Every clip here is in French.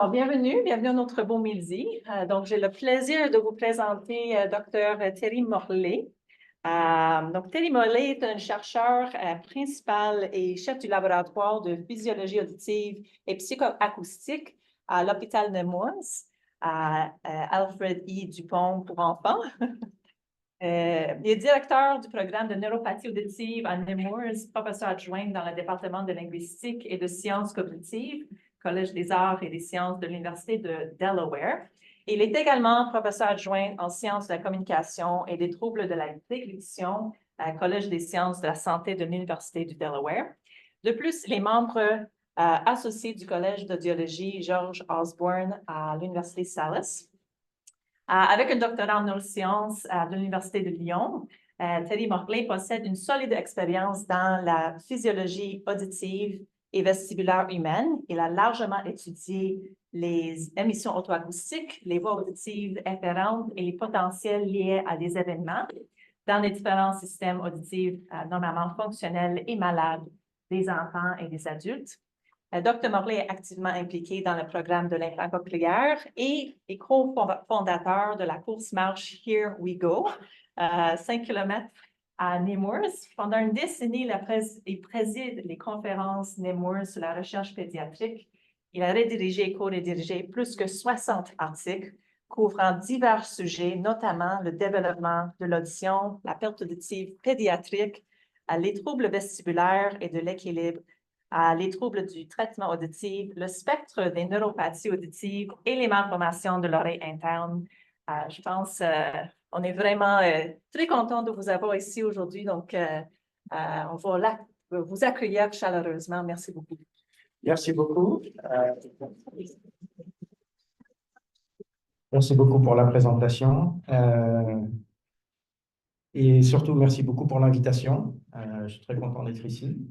Alors, bienvenue à notre beau midi. Donc, j'ai le plaisir de vous présenter Dr. Terry Morley. Terry Morley est un chercheur principal et chef du laboratoire de physiologie auditive et psychoacoustique à l'hôpital Nemours, à Alfred E. Dupont pour enfants. Il est directeur du programme de neuropathie auditive à Nemours, professeur adjoint dans le département de linguistique et de sciences cognitives, Collège des arts et des sciences de l'Université de Delaware. Il est également professeur adjoint en sciences de la communication et des troubles de la déglutition à Collège des sciences de la santé de l'Université du Delaware. De plus, il est membre associé du Collège d'audiologie George Osborne à l'Université Salus. Avec un doctorat en neurosciences de l'Université de Lyon, Terry Morley possède une solide expérience dans la physiologie auditive et vestibulaire humaine. Il a largement étudié les émissions autoacoustiques, les voies auditives inférentes et les potentiels liés à des événements dans les différents systèmes auditifs normalement fonctionnels et malades des enfants et des adultes. Dr. Morley est activement impliqué dans le programme de l'implant cochléaire et est co-fondateur de la course-marche Here We Go, 5 km à Nemours. Pendant une décennie, il préside les conférences Nemours sur la recherche pédiatrique. Il a rédigé et co-rédigé plus que 60 articles couvrant divers sujets, notamment le développement de l'audition, la perte auditive pédiatrique, les troubles vestibulaires et de l'équilibre, les troubles du traitement auditif, le spectre des neuropathies auditives et les malformations de l'oreille interne. Je pense on est vraiment très content de vous avoir ici aujourd'hui. Donc, on va vous accueillir chaleureusement. Merci beaucoup. Merci beaucoup. Merci beaucoup pour la présentation. Et surtout, merci beaucoup pour l'invitation. Je suis très content d'être ici.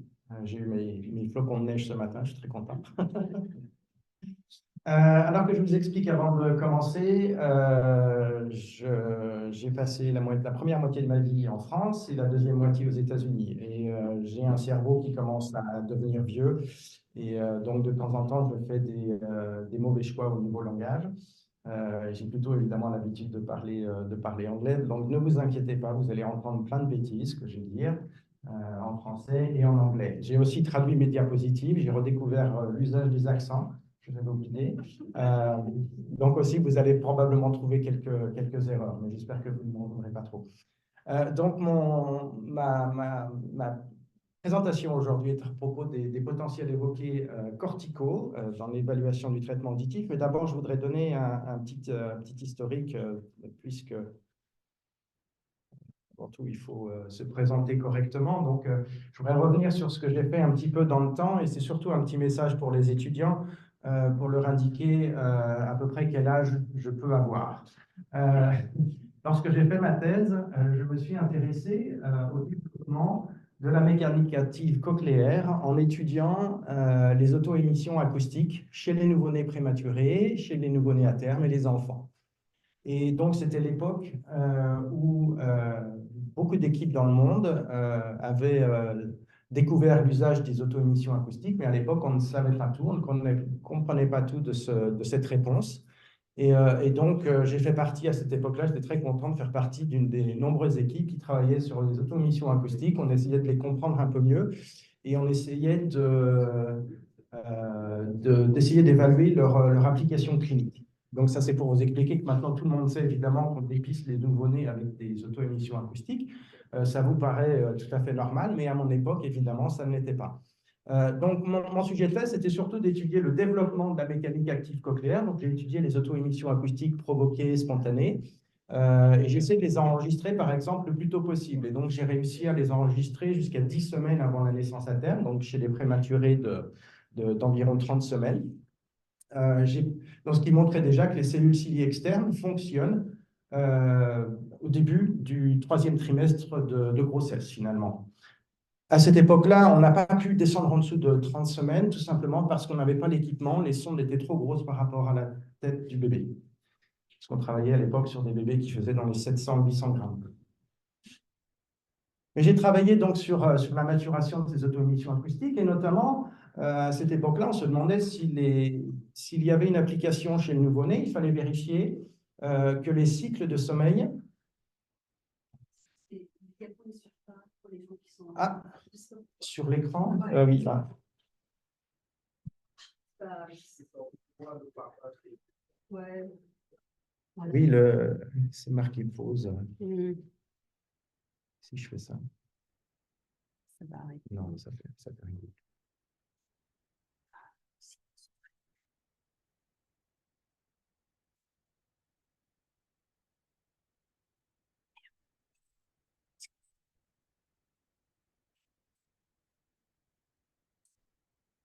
J'ai eu mes flocons de neige ce matin, je suis très content. Alors que je vous explique avant de commencer, j'ai passé la première moitié de ma vie en France et la deuxième moitié aux États-Unis. Et j'ai un cerveau qui commence à devenir vieux. Et donc, de temps en temps, je fais des mauvais choix au niveau langage. J'ai plutôt évidemment l'habitude de parler anglais. Donc, ne vous inquiétez pas, vous allez entendre plein de bêtises que je vais dire en français et en anglais. J'ai aussi traduit mes diapositives. J'ai redécouvert l'usage des accents. Je vais oublier. Donc aussi, vous allez probablement trouver quelques erreurs, mais j'espère que vous ne m'en voudrez pas trop. Donc, ma présentation aujourd'hui est à propos des potentiels évoqués corticaux dans l'évaluation du traitement auditif. Mais d'abord, je voudrais donner un petit historique, puisque pour tout, il faut se présenter correctement. Donc, je voudrais revenir sur ce que j'ai fait un petit peu dans le temps, et c'est surtout un petit message pour les étudiants, pour leur indiquer à peu près quel âge je peux avoir. Lorsque j'ai fait ma thèse, je me suis intéressé au développement de la mécanique active cochléaire en étudiant les auto-émissions acoustiques chez les nouveau-nés prématurés, chez les nouveau-nés à terme et les enfants. Et donc, c'était l'époque où beaucoup d'équipes dans le monde avaient découvert l'usage des auto-émissions acoustiques, mais à l'époque, on ne savait pas tout, on ne comprenait pas tout de cette réponse. Et donc, j'ai fait partie à cette époque-là, j'étais très content de faire partie d'une des nombreuses équipes qui travaillaient sur les auto-émissions acoustiques. On essayait de les comprendre un peu mieux et on essayait d'essayer d'évaluer leur application clinique. Donc, ça, c'est pour vous expliquer que maintenant, tout le monde sait évidemment qu'on dépiste les nouveau-nés avec des auto-émissions acoustiques. Ça vous paraît tout à fait normal, mais à mon époque, évidemment, ça ne l'était pas. Donc, mon sujet de thèse, c'était surtout d'étudier le développement de la mécanique active cochléaire. Donc, j'ai étudié les auto-émissions acoustiques provoquées, spontanées. Et j'essaie de les enregistrer, par exemple, le plus tôt possible. Et donc, j'ai réussi à les enregistrer jusqu'à 10 semaines avant la naissance à terme, donc chez les prématurés d'environ 30 semaines. Donc, ce qui montrait déjà que les cellules ciliées externes fonctionnent au début du 3e trimestre de grossesse, finalement. À cette époque-là, on n'a pas pu descendre en dessous de 30 semaines, tout simplement parce qu'on n'avait pas l'équipement. Les sondes étaient trop grosses par rapport à la tête du bébé. Parce qu'on travaillait à l'époque sur des bébés qui faisaient dans les 700-800 grammes. Mais j'ai travaillé donc sur la maturation de ces auto-émissions acoustiques et notamment À cette époque-là, on se demandait s'il y avait une application chez le nouveau-né, il fallait vérifier que les cycles de sommeil. Ah, sur l'écran, oui, là. Oui, c'est marqué pause. Si je fais ça. Ça va arrêter. Non, ça fait rien.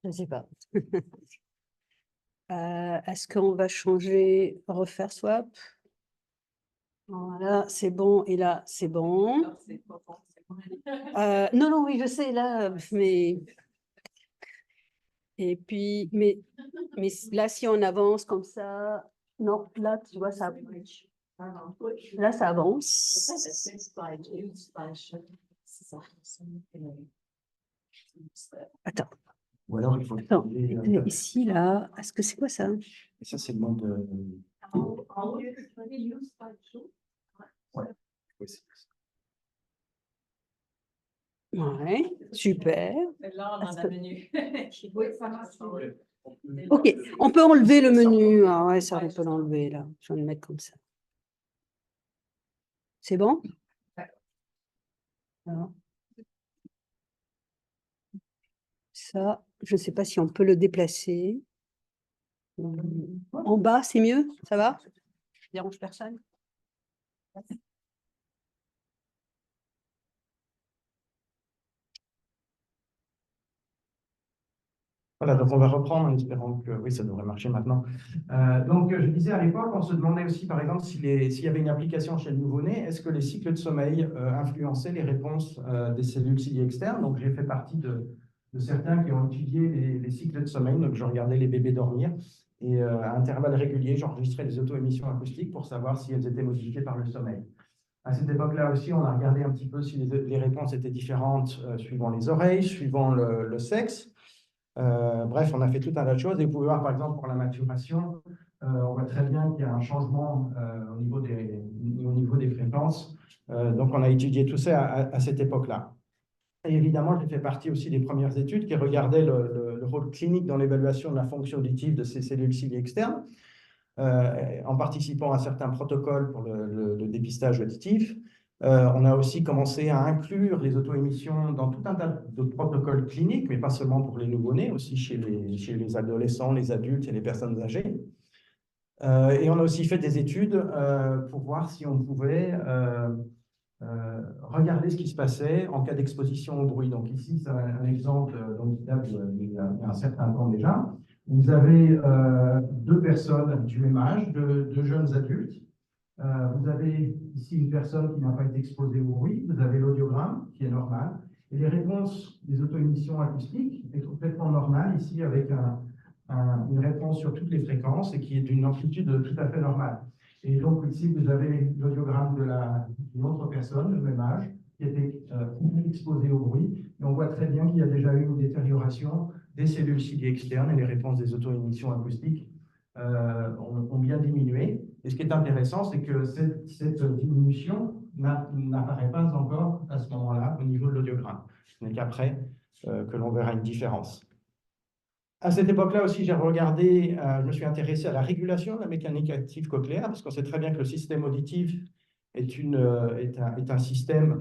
Je ne sais pas. Est-ce qu'on va changer, refaire swap? Voilà, c'est bon. Et là, c'est bon. Non, non, oui, je sais, là, mais... Et puis, mais là, si on avance comme ça... Non, là, tu vois, ça... Là, ça avance. Attends. Ou alors, il faut... Attends, ici, là, est-ce que c'est quoi ça? Et ça, c'est le mode... Ouais. Ouais, super. Là, on en a menu. Oui, ça marche. Ok, on peut enlever le menu. Ah ouais, ça, on peut l'enlever, là. Je vais le mettre comme ça. C'est bon? Alors. Ça, je ne sais pas si on peut le déplacer. En bas, c'est mieux? Ça va? Ça dérange personne? Voilà, donc on va reprendre en espérant que oui, ça devrait marcher maintenant. Donc, je disais à l'époque, on se demandait aussi, par exemple, s'il y avait une application chez le nouveau-né, est-ce que les cycles de sommeil influençaient les réponses des cellules ciliées externes? Donc, j'ai fait partie de certains qui ont étudié les cycles de sommeil. Donc, je regardais les bébés dormir et à intervalles réguliers, j'enregistrais des auto-émissions acoustiques pour savoir si elles étaient modifiées par le sommeil. À cette époque-là aussi, on a regardé un petit peu si les réponses étaient différentes suivant les oreilles, suivant le sexe. Bref, on a fait tout un tas de choses et vous pouvez voir par exemple pour la maturation, on voit très bien qu'il y a un changement au niveau des fréquences. Donc on a étudié tout ça à cette époque-là. Et évidemment, j'ai fait partie aussi des premières études qui regardaient le rôle clinique dans l'évaluation de la fonction auditive de ces cellules ciliées externes, en participant à certains protocoles pour le dépistage auditif. On a aussi commencé à inclure les auto-émissions dans tout un tas de protocoles cliniques, mais pas seulement pour les nouveau-nés, aussi chez les adolescents, les adultes et les personnes âgées. Et on a aussi fait des études pour voir si on pouvait regarder ce qui se passait en cas d'exposition au bruit. Donc ici, c'est un exemple qui date il y a un certain temps déjà. Vous avez deux personnes du même âge, deux jeunes adultes. Vous avez ici une personne qui n'a pas été exposée au bruit, vous avez l'audiogramme qui est normal, et les réponses des auto-émissions acoustiques est complètement normale ici avec une réponse sur toutes les fréquences et qui est d'une amplitude tout à fait normale. Et donc ici vous avez l'audiogramme d'une autre personne de même âge qui était exposée au bruit, et on voit très bien qu'il y a déjà eu une détérioration des cellules ciliées externes et les réponses des auto-émissions acoustiques ont bien diminué. Et ce qui est intéressant, c'est que cette diminution n'apparaît pas encore à ce moment-là au niveau de l'audiogramme. Ce n'est qu'après que l'on verra une différence. À cette époque-là aussi, j'ai regardé, je me suis intéressé à la régulation de la mécanique active cochléaire, parce qu'on sait très bien que le système auditif est un système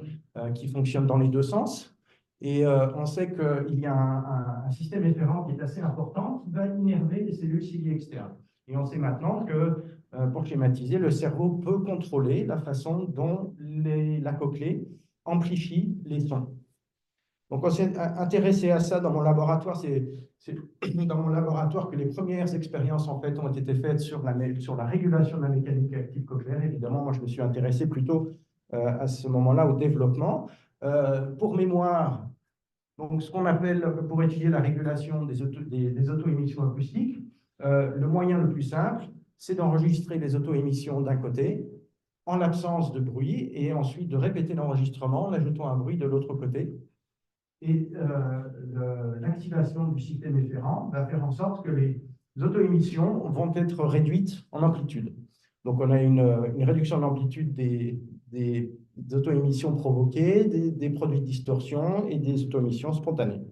qui fonctionne dans les deux sens. Et on sait qu'il y a un système efférent qui est assez important, qui va innerver les cellules ciliées externes. Et on sait maintenant que, pour schématiser, le cerveau peut contrôler la façon dont la cochlée amplifie les sons. Donc, on s'est intéressé à ça dans mon laboratoire. C'est dans mon laboratoire que les premières expériences en fait, ont été faites sur la régulation de la mécanique active cochléaire. Évidemment, moi, je me suis intéressé plutôt à ce moment-là au développement. Pour mémoire, donc, ce qu'on appelle, pour étudier la régulation des auto-émissions acoustiques, le moyen le plus simple, c'est d'enregistrer les auto-émissions d'un côté, en l'absence de bruit, et ensuite de répéter l'enregistrement en ajoutant un bruit de l'autre côté. Et l'activation du système efférent va faire en sorte que les auto-émissions vont être réduites en amplitude. Donc, on a une réduction d'amplitude des auto-émissions provoquées, des produits de distorsion et des auto-émissions spontanées.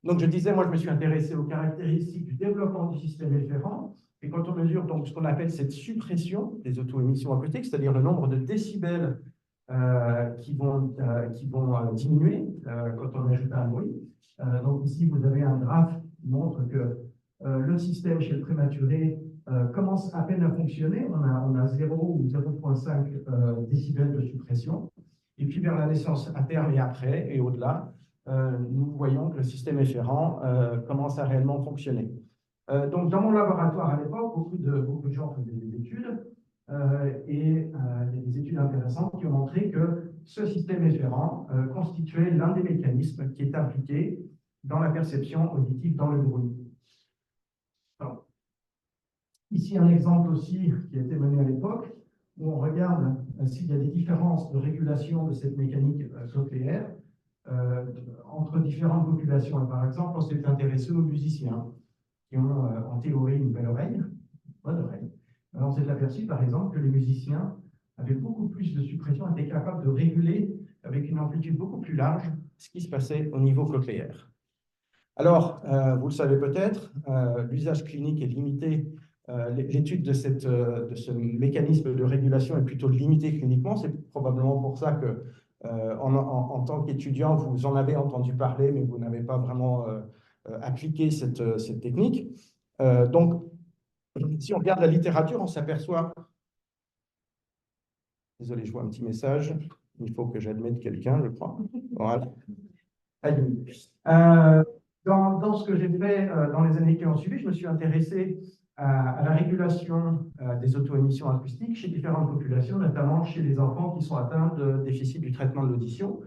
Donc, je disais, moi, je me suis intéressé aux caractéristiques du développement du système efférent. Et quand on mesure donc, ce qu'on appelle cette suppression des auto-émissions acoustiques, c'est-à-dire le nombre de décibels qui vont diminuer quand on ajoute un bruit. Donc, ici, vous avez un graphe qui montre que le système chez le prématuré commence à peine à fonctionner. On a 0 ou 0,5 décibels de suppression. Et puis, vers la naissance à terme et après, et au-delà, nous voyons que le système efférent commence à réellement fonctionner. Donc, dans mon laboratoire à l'époque, beaucoup de gens faisaient des études et il y a des études intéressantes qui ont montré que ce système efférent constituait l'un des mécanismes qui est impliqué dans la perception auditive dans le bruit. Alors, ici, un exemple aussi qui a été mené à l'époque, où on regarde s'il y a des différences de régulation de cette mécanique cochléaire entre différentes populations. Et par exemple, on s'est intéressé aux musiciens qui ont en théorie une belle oreille, une bonne oreille. Alors, on s'est aperçu, par exemple, que les musiciens avaient beaucoup plus de suppression, étaient capables de réguler avec une amplitude beaucoup plus large ce qui se passait au niveau cochléaire. Alors, vous le savez peut-être, l'usage clinique est limité. L'étude de ce mécanisme de régulation est plutôt limitée cliniquement. C'est probablement pour ça que, en tant qu'étudiant, vous en avez entendu parler, mais vous n'avez pas vraiment appliqué cette technique. Donc, si on regarde la littérature, on s'aperçoit... Désolé, je vois un petit message. Il faut que j'admette quelqu'un, je crois. Voilà. Dans ce que j'ai fait dans les années qui ont suivi, je me suis intéressé à la régulation des auto-émissions acoustiques chez différentes populations, notamment chez les enfants qui sont atteints de déficit du traitement de l'audition.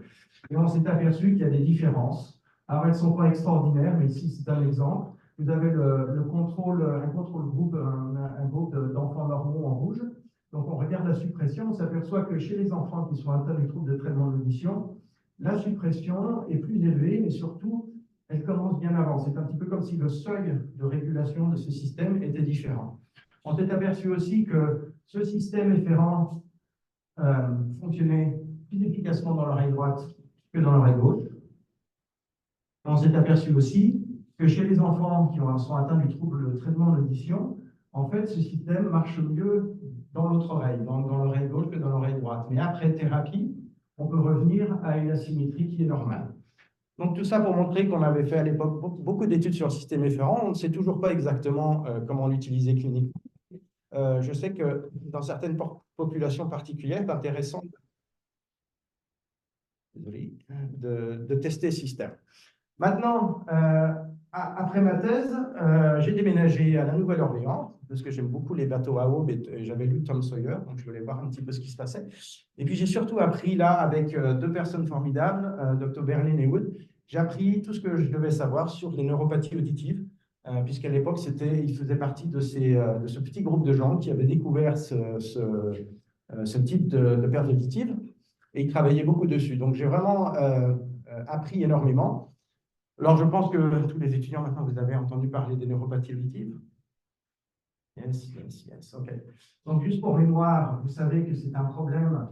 Et on s'est aperçu qu'il y a des différences. Alors, elles ne sont pas extraordinaires, mais ici, c'est un exemple. Vous avez un contrôle groupe, un groupe d'enfants normaux en rouge. Donc, on regarde la suppression. On s'aperçoit que chez les enfants qui sont atteints du trouble de traitement de l'audition, la suppression est plus élevée, mais surtout, elle commence bien avant. C'est un petit peu comme si le seuil de régulation de ce système était différent. On s'est aperçu aussi que ce système efférent fonctionnait plus efficacement dans l'oreille droite que dans l'oreille gauche. On s'est aperçu aussi que chez les enfants qui sont atteints du trouble de traitement de l'audition, en fait, ce système marche mieux dans l'autre oreille, dans l'oreille gauche que dans l'oreille droite. Mais après thérapie, on peut revenir à une asymétrie qui est normale. Donc, tout ça pour montrer qu'on avait fait à l'époque beaucoup d'études sur le système efférent. On ne sait toujours pas exactement comment l'utiliser cliniquement. Je sais que dans certaines populations particulières, c'est intéressant de tester ce système. Maintenant, après ma thèse, j'ai déménagé à la Nouvelle-Orléans, parce que j'aime beaucoup les bateaux à aube et j'avais lu Tom Sawyer, donc je voulais voir un petit peu ce qui se passait. Et puis j'ai surtout appris là, avec deux personnes formidables, Dr Berlin et Wood, j'ai appris tout ce que je devais savoir sur les neuropathies auditives, puisqu'à l'époque, il faisait partie de ce petit groupe de gens qui avaient découvert ce type de perte auditive, et ils travaillaient beaucoup dessus. Donc j'ai vraiment appris énormément. Alors, je pense que tous les étudiants, maintenant, vous avez entendu parler des neuropathies auditives. Yes, OK. Donc, juste pour mémoire, vous savez que c'est un problème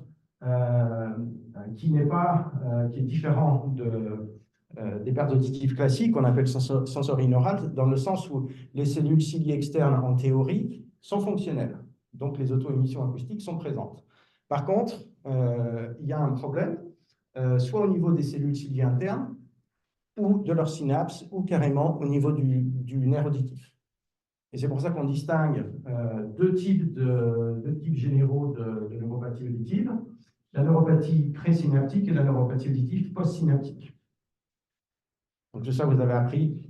qui est différent des pertes auditives classiques, qu'on appelle sensorinaurales, dans le sens où les cellules ciliées externes, en théorie, sont fonctionnelles. Donc, les auto-émissions acoustiques sont présentes. Par contre, il y a un problème, soit au niveau des cellules ciliées internes, ou de leurs synapses, ou carrément au niveau du nerf auditif. Et c'est pour ça qu'on distingue deux types généraux de neuropathie auditive, la neuropathie présynaptique et la neuropathie auditive postsynaptique. Donc tout ça, vous avez appris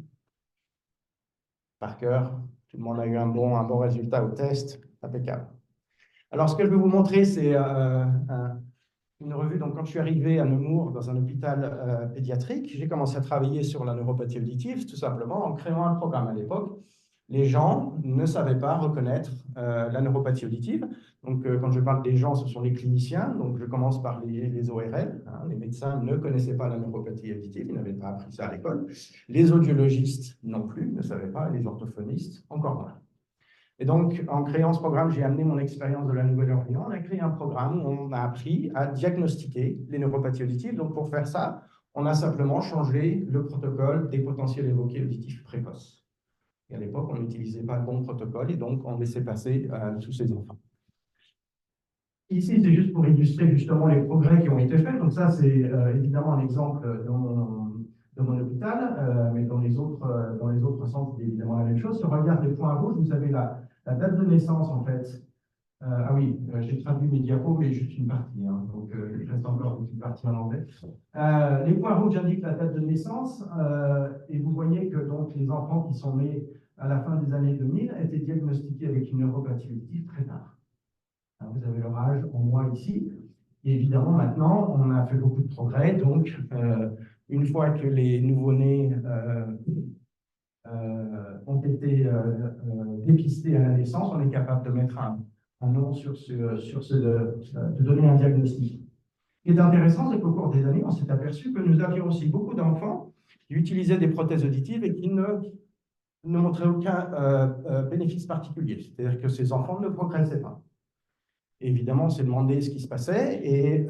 par cœur. Tout le monde a eu un bon résultat au test, impeccable. Alors, ce que je vais vous montrer, c'est une revue. Donc, quand je suis arrivé à Nemours, dans un hôpital pédiatrique, j'ai commencé à travailler sur la neuropathie auditive, tout simplement en créant un programme à l'époque. les gens ne savaient pas reconnaître la neuropathie auditive. Donc, quand je parle des gens, ce sont les cliniciens. Donc, je commence par les ORL. Hein. Les médecins ne connaissaient pas la neuropathie auditive, ils n'avaient pas appris ça à l'école. Les audiologistes non plus, ne savaient pas, et les orthophonistes encore moins. Et donc, en créant ce programme, j'ai amené mon expérience de la Nouvelle-Orléans. On a créé un programme où on a appris à diagnostiquer les neuropathies auditives. Donc, pour faire ça, on a simplement changé le protocole des potentiels évoqués auditifs précoces. Et à l'époque, on n'utilisait pas le bon protocole et donc on laissait passer tous ces enfants. Ici, c'est juste pour illustrer justement les progrès qui ont été faits. Donc ça, c'est évidemment un exemple de mon hôpital, mais dans les autres centres, c'est évidemment la même chose. Si on regarde les points rouges, vous avez la date de naissance, en fait. Ah oui, j'ai traduit mes diapos, mais juste une partie. Hein, donc, il reste encore une partie en anglais. Les points rouges indiquent la date de naissance. Et vous voyez que donc, les enfants qui sont nés à la fin des années 2000 étaient diagnostiqués avec une neuropathie auditive très tard. Alors, vous avez leur âge en mois ici. Et évidemment, maintenant, on a fait beaucoup de progrès. Donc, une fois que les nouveau-nés ont été dépistés à la naissance, on est capable de mettre un nom de donner un diagnostic. Ce qui est intéressant, c'est qu'au cours des années, on s'est aperçu que nous avions aussi beaucoup d'enfants qui utilisaient des prothèses auditives et qui ne montraient aucun bénéfice particulier. C'est-à-dire que ces enfants ne progressaient pas. Et évidemment, on s'est demandé ce qui se passait et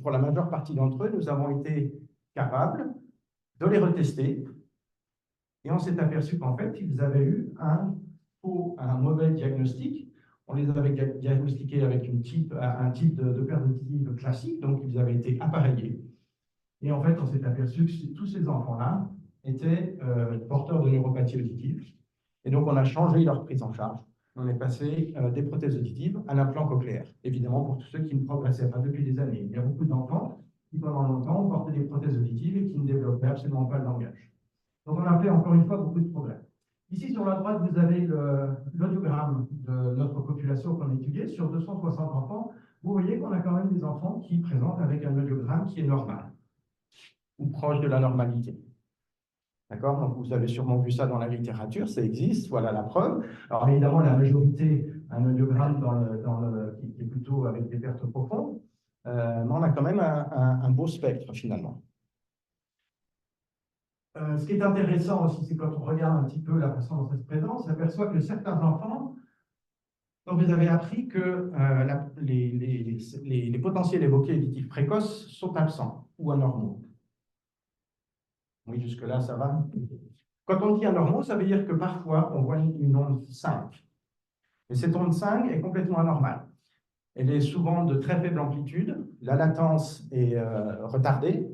pour la majeure partie d'entre eux, nous avons été capables de les retester et on s'est aperçu qu'en fait, ils avaient eu un mauvais diagnostic. On les avait diagnostiqués avec un type de perte auditive classique, donc ils avaient été appareillés. Et en fait, on s'est aperçu que tous ces enfants-là étaient porteurs de neuropathie auditive. Et donc, on a changé leur prise en charge. On est passé des prothèses auditives à l'implant cochléaire. Évidemment, pour tous ceux qui ne progressaient pas depuis des années. Il y a beaucoup d'enfants qui, pendant longtemps, ont porté des prothèses auditives et qui ne développaient absolument pas le langage. Donc, on a fait encore une fois beaucoup de progrès. Ici, sur la droite, vous avez l'audiogramme de notre population qu'on a étudiée. Sur 260 enfants, vous voyez qu'on a quand même des enfants qui présentent avec un audiogramme qui est normal ou proche de la normalité. D'accord? Donc, vous avez sûrement vu ça dans la littérature, ça existe, voilà la preuve. Alors, évidemment, la majorité a un audiogramme qui est plutôt avec des pertes profondes, mais on a quand même un beau spectre, finalement. Ce qui est intéressant aussi, c'est quand on regarde un petit peu la façon dont ça se présente, on s'aperçoit que certains enfants, donc vous avez appris que les potentiels évoqués auditifs précoces sont absents ou anormaux. Oui, jusque-là, ça va. Quand on dit anormaux, ça veut dire que parfois, on voit une onde 5. Et cette onde 5 est complètement anormale. Elle est souvent de très faible amplitude, la latence est retardée,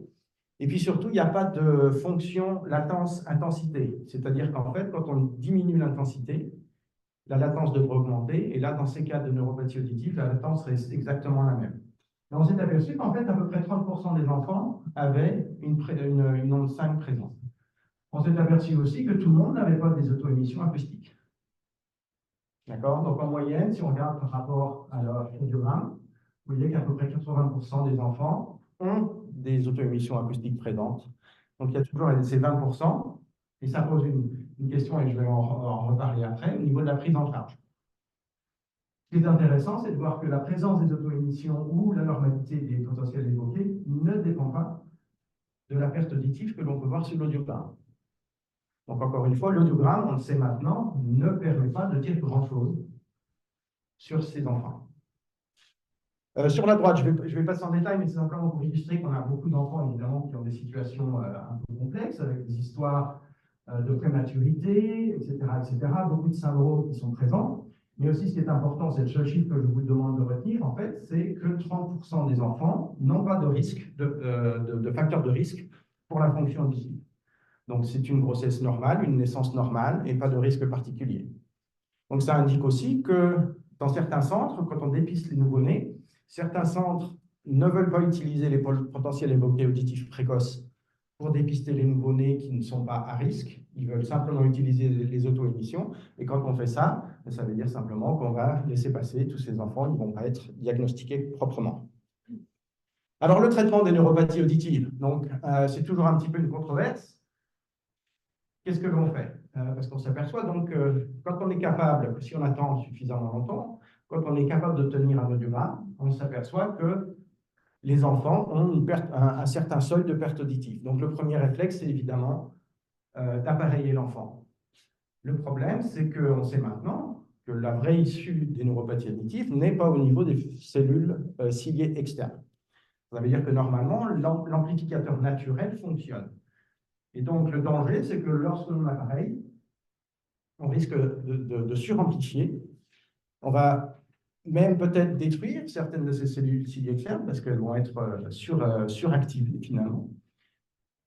et puis surtout, il n'y a pas de fonction latence-intensité. C'est-à-dire qu'en fait, quand on diminue l'intensité, la latence devrait augmenter, et là, dans ces cas de neuropathie auditive, la latence reste exactement la même. Et on s'est aperçu qu'en fait, à peu près 30% des enfants avaient une onde 5 présente. On s'est aperçu aussi que tout le monde n'avait pas des auto-émissions acoustiques. D'accord? Donc, en moyenne, si on regarde par rapport à leur audiogramme, vous voyez qu'à peu près 80% des enfants ont des auto-émissions acoustiques présentes. Donc, il y a toujours ces 20%, et ça pose une question, et je vais en reparler après, au niveau de la prise en charge. Ce qui est intéressant, c'est de voir que la présence des auto-émissions ou la normalité des potentiels évoqués ne dépend pas de la perte auditive que l'on peut voir sur l'audiogramme. Donc, encore une fois, l'audiogramme, on le sait maintenant, ne permet pas de dire grand-chose sur ces enfants. Sur la droite, je vais passer en détail, mais c'est simplement pour illustrer qu'on a beaucoup d'enfants, évidemment, qui ont des situations un peu complexes, avec des histoires de prématurité, etc., etc., beaucoup de syndromes qui sont présents. Mais aussi, ce qui est important, c'est le seul chiffre que je vous demande de retenir, en fait, c'est que 30% des enfants n'ont pas de risque, de facteur de risque pour la fonction auditive. Donc, c'est une grossesse normale, une naissance normale et pas de risque particulier. Donc, ça indique aussi que dans certains centres, quand on dépiste les nouveau-nés, certains centres ne veulent pas utiliser les potentiels évoqués auditifs précoces pour dépister les nouveau-nés qui ne sont pas à risque. Ils veulent simplement utiliser les auto-émissions. Et quand on fait ça, ça veut dire simplement qu'on va laisser passer tous ces enfants, ils ne vont pas être diagnostiqués proprement. Alors, le traitement des neuropathies auditives, donc c'est toujours un petit peu une controverse. Qu'est-ce que l'on fait? parce qu'on s'aperçoit donc quand on est capable, si on attend suffisamment longtemps, quand on est capable d'obtenir un audiogramme, on s'aperçoit que les enfants ont un certain seuil de perte auditive. Donc le premier réflexe, c'est évidemment d'appareiller l'enfant. Le problème, c'est qu'on sait maintenant que la vraie issue des neuropathies auditives n'est pas au niveau des cellules ciliées externes. Ça veut dire que normalement, l'amplificateur naturel fonctionne. Et donc le danger, c'est que lorsqu'on appareille, on risque de suramplifier. On va même peut-être détruire certaines de ces cellules ciliées externes parce qu'elles vont être suractivées finalement.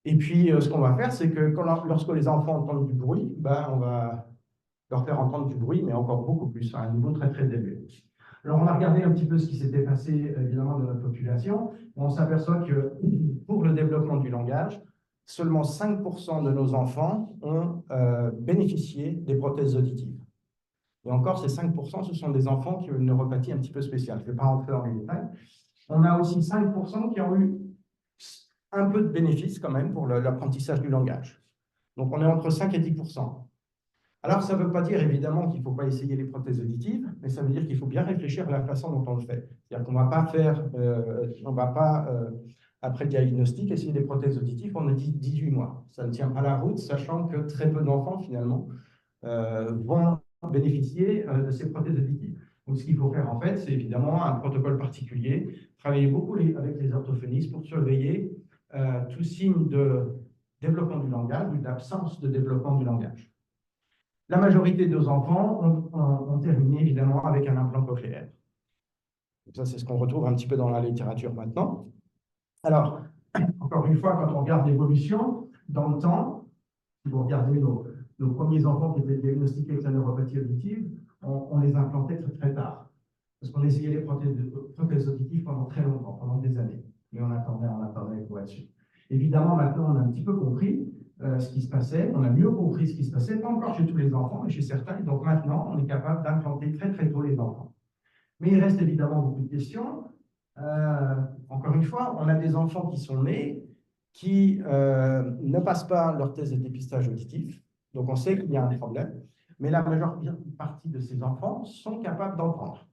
Et puis, ce qu'on va faire, c'est que lorsque les enfants entendent du bruit, on va leur faire entendre du bruit, mais encore beaucoup plus, à un niveau très, très élevé. Alors, on a regardé un petit peu ce qui s'était passé, évidemment, dans notre population. On s'aperçoit que pour le développement du langage, seulement 5% de nos enfants ont bénéficié des prothèses auditives. Et encore, ces 5%, ce sont des enfants qui ont une neuropathie un petit peu spéciale. Je ne vais pas rentrer dans les détails. On a aussi 5% qui ont eu un peu de bénéfice quand même pour l'apprentissage du langage. Donc, on est entre 5 et 10%. Alors, ça ne veut pas dire évidemment qu'il ne faut pas essayer les prothèses auditives, mais ça veut dire qu'il faut bien réfléchir à la façon dont on le fait. C'est-à-dire qu'on ne va pas faire, après le diagnostic, essayer des prothèses auditives pendant 18 mois. Ça ne tient pas la route, sachant que très peu d'enfants, finalement, vont bénéficier de ces prothèses auditives. Donc, ce qu'il faut faire, en fait, c'est évidemment un protocole particulier, travailler beaucoup avec les orthophonistes pour surveiller tout signe de développement du langage ou d'absence de développement du langage. La majorité de nos enfants ont terminé évidemment avec un implant cochléaire. Ça, c'est ce qu'on retrouve un petit peu dans la littérature maintenant. Alors, encore une fois, quand on regarde l'évolution dans le temps, si vous regardez nos premiers enfants qui étaient diagnostiqués avec la neuropathie auditive, on les implantait très, très tard. Parce qu'on essayait les prothèses auditives pendant très longtemps, pendant des années. Mais on attendait pour être sûr. Évidemment, maintenant, on a un petit peu compris ce qui se passait, on a mieux compris ce qui se passait, pas encore chez tous les enfants, mais chez certains. Et donc maintenant, on est capable d'implanter très très tôt les enfants. Mais il reste évidemment beaucoup de questions. Encore une fois, on a des enfants qui sont nés, qui ne passent pas leur test de dépistage auditif. Donc on sait qu'il y a un problème. Mais la majeure partie de ces enfants sont capables d'entendre.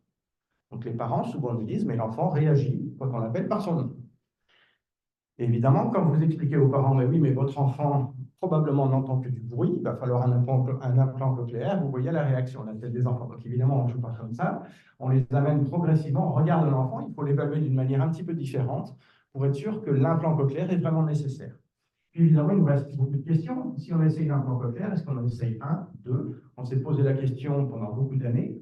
Donc les parents souvent nous disent, mais l'enfant réagit quand on l'appelle par son nom. Et évidemment, quand vous expliquez aux parents, mais oui, mais votre enfant probablement n'entend que du bruit, il va falloir un implant cochléaire, vous voyez la réaction, la tête des enfants. Donc évidemment, on ne joue pas comme ça, on les amène progressivement, on regarde l'enfant, il faut l'évaluer d'une manière un petit peu différente pour être sûr que l'implant cochléaire est vraiment nécessaire. Puis évidemment, il nous reste beaucoup de questions. Si on essaye l'implant cochléaire, est-ce qu'on en essaye un, deux? On s'est posé la question pendant beaucoup d'années.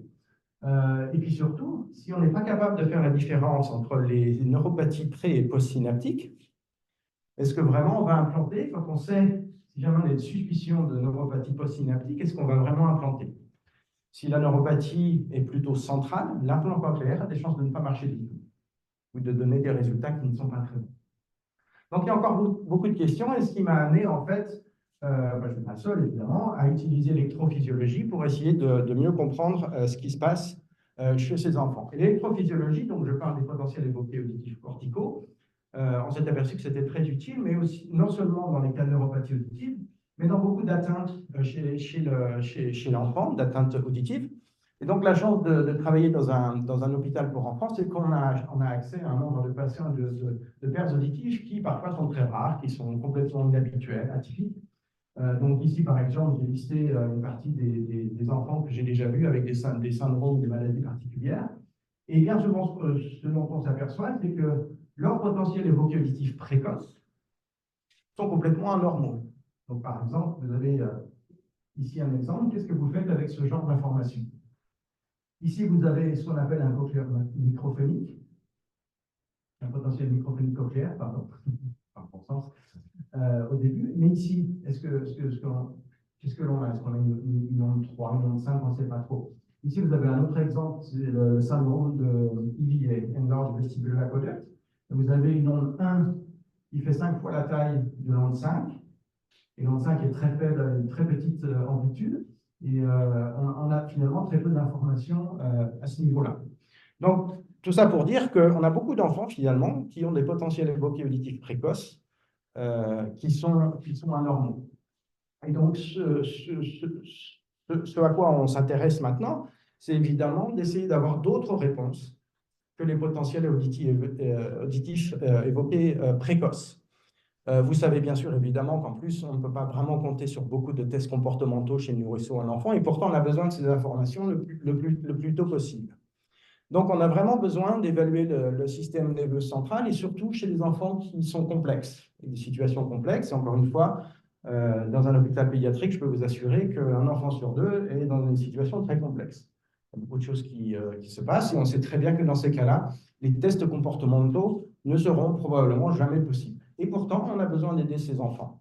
Et puis surtout, si on n'est pas capable de faire la différence entre les neuropathies pré- et post-synaptiques, est-ce que vraiment on va implanter, quand on sait, si jamais on a une suspicion de neuropathie post-synaptique, est-ce qu'on va vraiment implanter? Si la neuropathie est plutôt centrale, l'implant cochléaire a des chances de ne pas marcher du tout, ou de donner des résultats qui ne sont pas très bons. Donc il y a encore beaucoup de questions, et ce qui m'a amené en fait, je suis pas seul évidemment, à utiliser l'électrophysiologie pour essayer de mieux comprendre ce qui se passe chez ces enfants. Et l'électrophysiologie, donc je parle des potentiels évoqués auditifs corticaux, on s'est aperçu que c'était très utile, mais aussi non seulement dans les cas de neuropathie auditive, mais dans beaucoup d'atteintes chez l'enfant, d'atteintes auditives. Et donc, la chance de travailler dans un hôpital pour enfants, c'est qu'on a accès à un nombre de patients de pertes auditives qui, parfois, sont très rares, qui sont complètement inhabituels, atypiques. Donc, ici, par exemple, j'ai listé une partie des enfants que j'ai déjà vus avec des syndromes, des maladies particulières. Et bien souvent, ce dont on s'aperçoit, c'est que leurs potentiels évoqués auditifs précoces sont complètement anormaux. Donc, par exemple, vous avez ici un exemple. Qu'est-ce que vous faites avec ce genre d'informations? Ici, vous avez ce qu'on appelle un cochléaire microphonique, un potentiel microphonique cochléaire, pardon, par bon sens, au début. Mais ici, qu'est-ce que l'on a? Est-ce qu'on a une onde 3, une onde 5? On ne sait pas trop. Ici, vous avez un autre exemple, c'est le syndrome de EVA, Enlarged Vestibular Aqueduct. Vous avez une onde 1 qui fait 5 fois la taille de l'onde 5. Et l'onde 5 est très faible, à une très petite amplitude. Et on a finalement très peu d'informations à ce niveau-là. Donc, tout ça pour dire qu'on a beaucoup d'enfants, finalement, qui ont des potentiels évoqués auditifs précoces qui sont anormaux. Et donc, ce à quoi on s'intéresse maintenant, c'est évidemment d'essayer d'avoir d'autres réponses que les potentiels auditifs évoqués précoces. Vous savez bien sûr, évidemment, qu'en plus, on ne peut pas vraiment compter sur beaucoup de tests comportementaux chez le nourrisson et l'enfant, et pourtant, on a besoin de ces informations le plus tôt possible. Donc, on a vraiment besoin d'évaluer le système nerveux central, et surtout chez les enfants qui sont complexes, et des situations complexes. Et encore une fois, dans un hôpital pédiatrique, je peux vous assurer qu'un enfant sur deux est dans une situation très complexe. Il y a beaucoup de choses qui se passent, et on sait très bien que dans ces cas-là, les tests comportementaux ne seront probablement jamais possibles. Et pourtant, on a besoin d'aider ces enfants.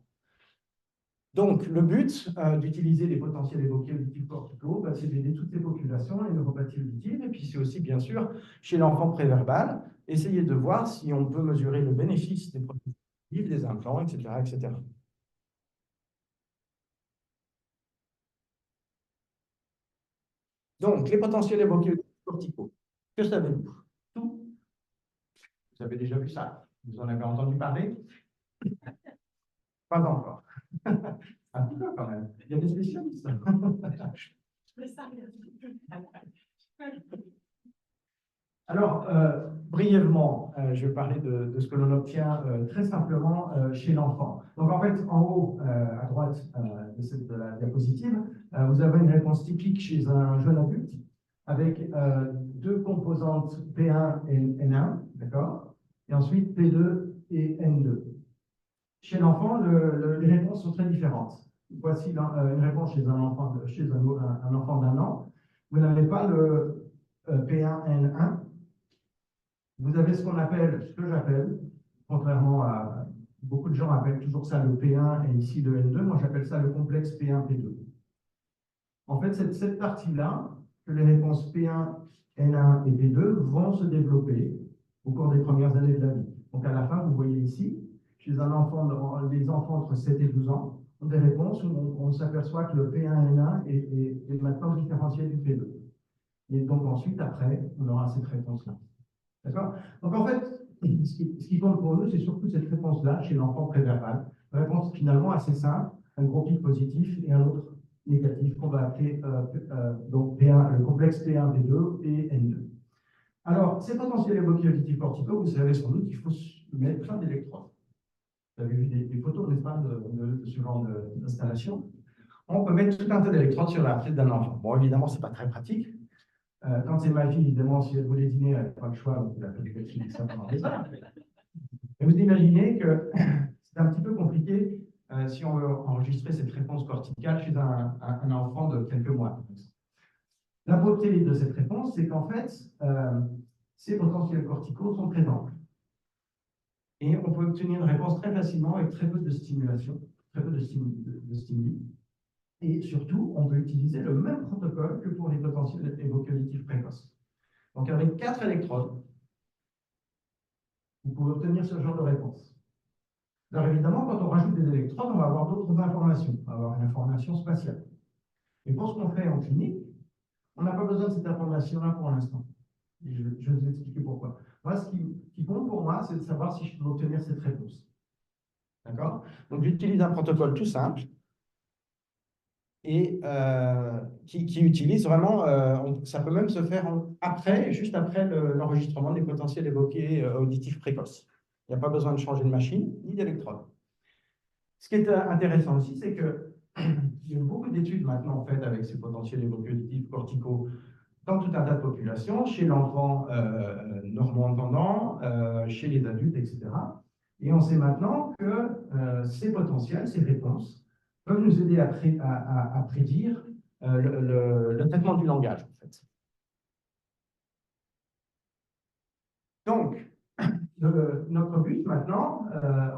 Donc, le but d'utiliser les potentiels évoqués auditifs corticaux, c'est d'aider toutes les populations, les neuropathies auditives, et puis c'est aussi, bien sûr, chez l'enfant préverbal, essayer de voir si on peut mesurer le bénéfice des prothèses auditives, des implants, etc., etc. Donc, les potentiels évoqués auditifs corticaux. Que savez-vous? Tout? Vous avez déjà vu ça? Vous en avez entendu parler? Pas encore. Un petit peu quand même. Il y a des spécialistes. Alors, brièvement, je vais parler de ce que l'on obtient très simplement chez l'enfant. Donc, en fait, en haut, à droite de la diapositive, vous avez une réponse typique chez un jeune adulte avec deux composantes P1 et N1, d'accord? Et ensuite P2 et N2. Chez l'enfant, les réponses sont très différentes. Voici une réponse chez un enfant d'un an. Vous n'avez pas le P1N1. Vous avez ce que j'appelle, contrairement à beaucoup de gens appellent toujours ça le P1 et ici le N2, moi j'appelle ça le complexe P1-P2. En fait, c'est cette partie-là que les réponses P1, N1 et P2 vont se développer au cours des premières années de la vie. Donc à la fin, vous voyez ici, chez un enfant, les enfants entre 7 et 12 ans, ont des réponses où on s'aperçoit que le P1N1 est maintenant différencié du P2. Et donc ensuite, après, on aura cette réponse-là. D'accord? Donc en fait, ce qui compte pour nous, c'est surtout cette réponse-là chez l'enfant préverbal. Une réponse finalement assez simple, un gros pic positif et un autre négatif qu'on va appeler donc P1, le complexe P1, P2 et N2. Alors, ces potentiels évoqués auditifs corticaux, vous savez sans doute qu'il faut mettre plein d'électrodes. Vous avez vu des photos, n'est-ce pas, de ce genre d'installation. On peut mettre tout un tas d'électrodes sur la tête d'un enfant. Bon, évidemment, ce n'est pas très pratique. Quand c'est ma fille, évidemment, si elle voulait dîner, elle n'a pas le choix, donc elle a fait du calcul ça pendant des heures. Et vous imaginez que c'est un petit peu compliqué si on veut enregistrer cette réponse corticale chez un enfant de quelques mois. La beauté de cette réponse, c'est qu'en fait, ces potentiels corticaux sont très amples. Et on peut obtenir une réponse très facilement avec très peu de stimulation, très peu de stimuli. Et surtout, on peut utiliser le même protocole que pour les potentiels évoqués auditifs précoces. Donc, avec 4 électrodes, vous pouvez obtenir ce genre de réponse. Alors, évidemment, quand on rajoute des électrodes, on va avoir d'autres informations. On va avoir une information spatiale. Et pour ce qu'on fait en clinique, on n'a pas besoin de cette information-là pour l'instant. Et je vais vous expliquer pourquoi. Moi, ce qui compte pour moi, c'est de savoir si je peux obtenir cette réponse. D'accord? Donc, j'utilise un protocole tout simple et qui utilise vraiment, ça peut même se faire juste après l'enregistrement des potentiels évoqués auditifs précoces. Il n'y a pas besoin de changer de machine ni d'électrode. Ce qui est intéressant aussi, c'est qu'il y a beaucoup d'études maintenant faites avec ces potentiels évoqués auditifs corticaux dans tout un tas de populations, chez l'enfant normand-entendant, chez les adultes, etc. Et on sait maintenant que ces potentiels, ces réponses, peuvent nous aider à prédire le traitement du langage, en fait. Donc, notre but maintenant,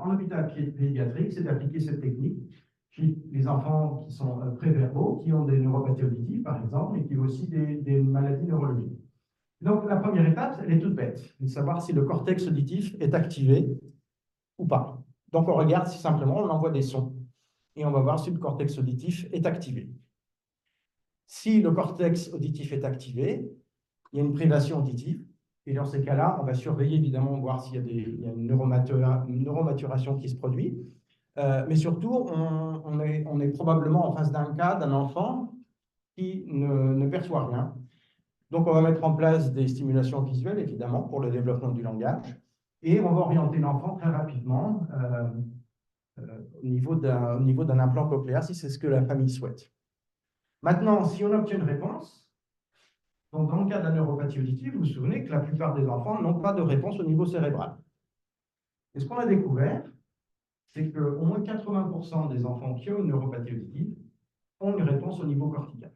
en hôpital pédiatrique, c'est d'appliquer cette technique chez les enfants qui sont préverbaux, qui ont des neuropathies auditives, par exemple, et qui ont aussi des maladies neurologiques. Donc, la première étape, elle est toute bête, de savoir si le cortex auditif est activé ou pas. Donc, on regarde si simplement on envoie des sons et on va voir si le cortex auditif est activé. Si le cortex auditif est activé, il y a une privation auditive. Et dans ces cas-là, on va surveiller évidemment, voir s'il y a une neuromaturation qui se produit. Mais surtout, on est probablement en face d'un cas d'un enfant qui ne perçoit rien. Donc, on va mettre en place des stimulations visuelles, évidemment, pour le développement du langage. Et on va orienter l'enfant très rapidement au niveau d'un implant cochléaire, si c'est ce que la famille souhaite. Maintenant, si on obtient une réponse, donc dans le cas de la neuropathie auditive, vous vous souvenez que la plupart des enfants n'ont pas de réponse au niveau cérébral. Et ce qu'on a découvert, c'est qu'au moins 80% des enfants qui ont une neuropathie auditive ont une réponse au niveau cortical.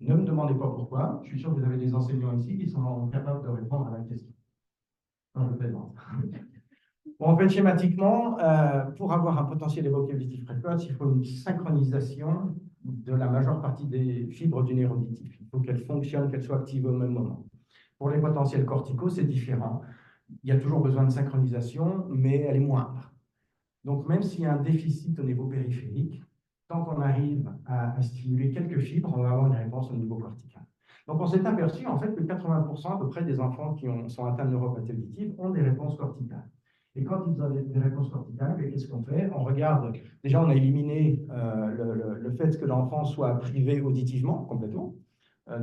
Ne me demandez pas pourquoi, je suis sûr que vous avez des enseignants ici qui sont capables de répondre à la question. Non, je plaisante. Bon, en fait, schématiquement, pour avoir un potentiel évoqué auditif précoce, il faut une synchronisation de la majeure partie des fibres du nerf auditif. Il faut qu'elles fonctionnent, qu'elles soient actives au même moment. Pour les potentiels corticaux, c'est différent. Il y a toujours besoin de synchronisation, mais elle est moindre. Donc, même s'il y a un déficit au niveau périphérique, tant qu'on arrive à stimuler quelques fibres, on va avoir une réponse au niveau cortical. Donc, on s'est aperçu en fait que 80% à peu près des enfants qui sont atteints de neuropathie auditive ont des réponses corticales. Et quand ils ont des réponses corticales, qu'est-ce qu'on fait? On regarde, déjà on a éliminé le fait que l'enfant soit privé auditivement complètement.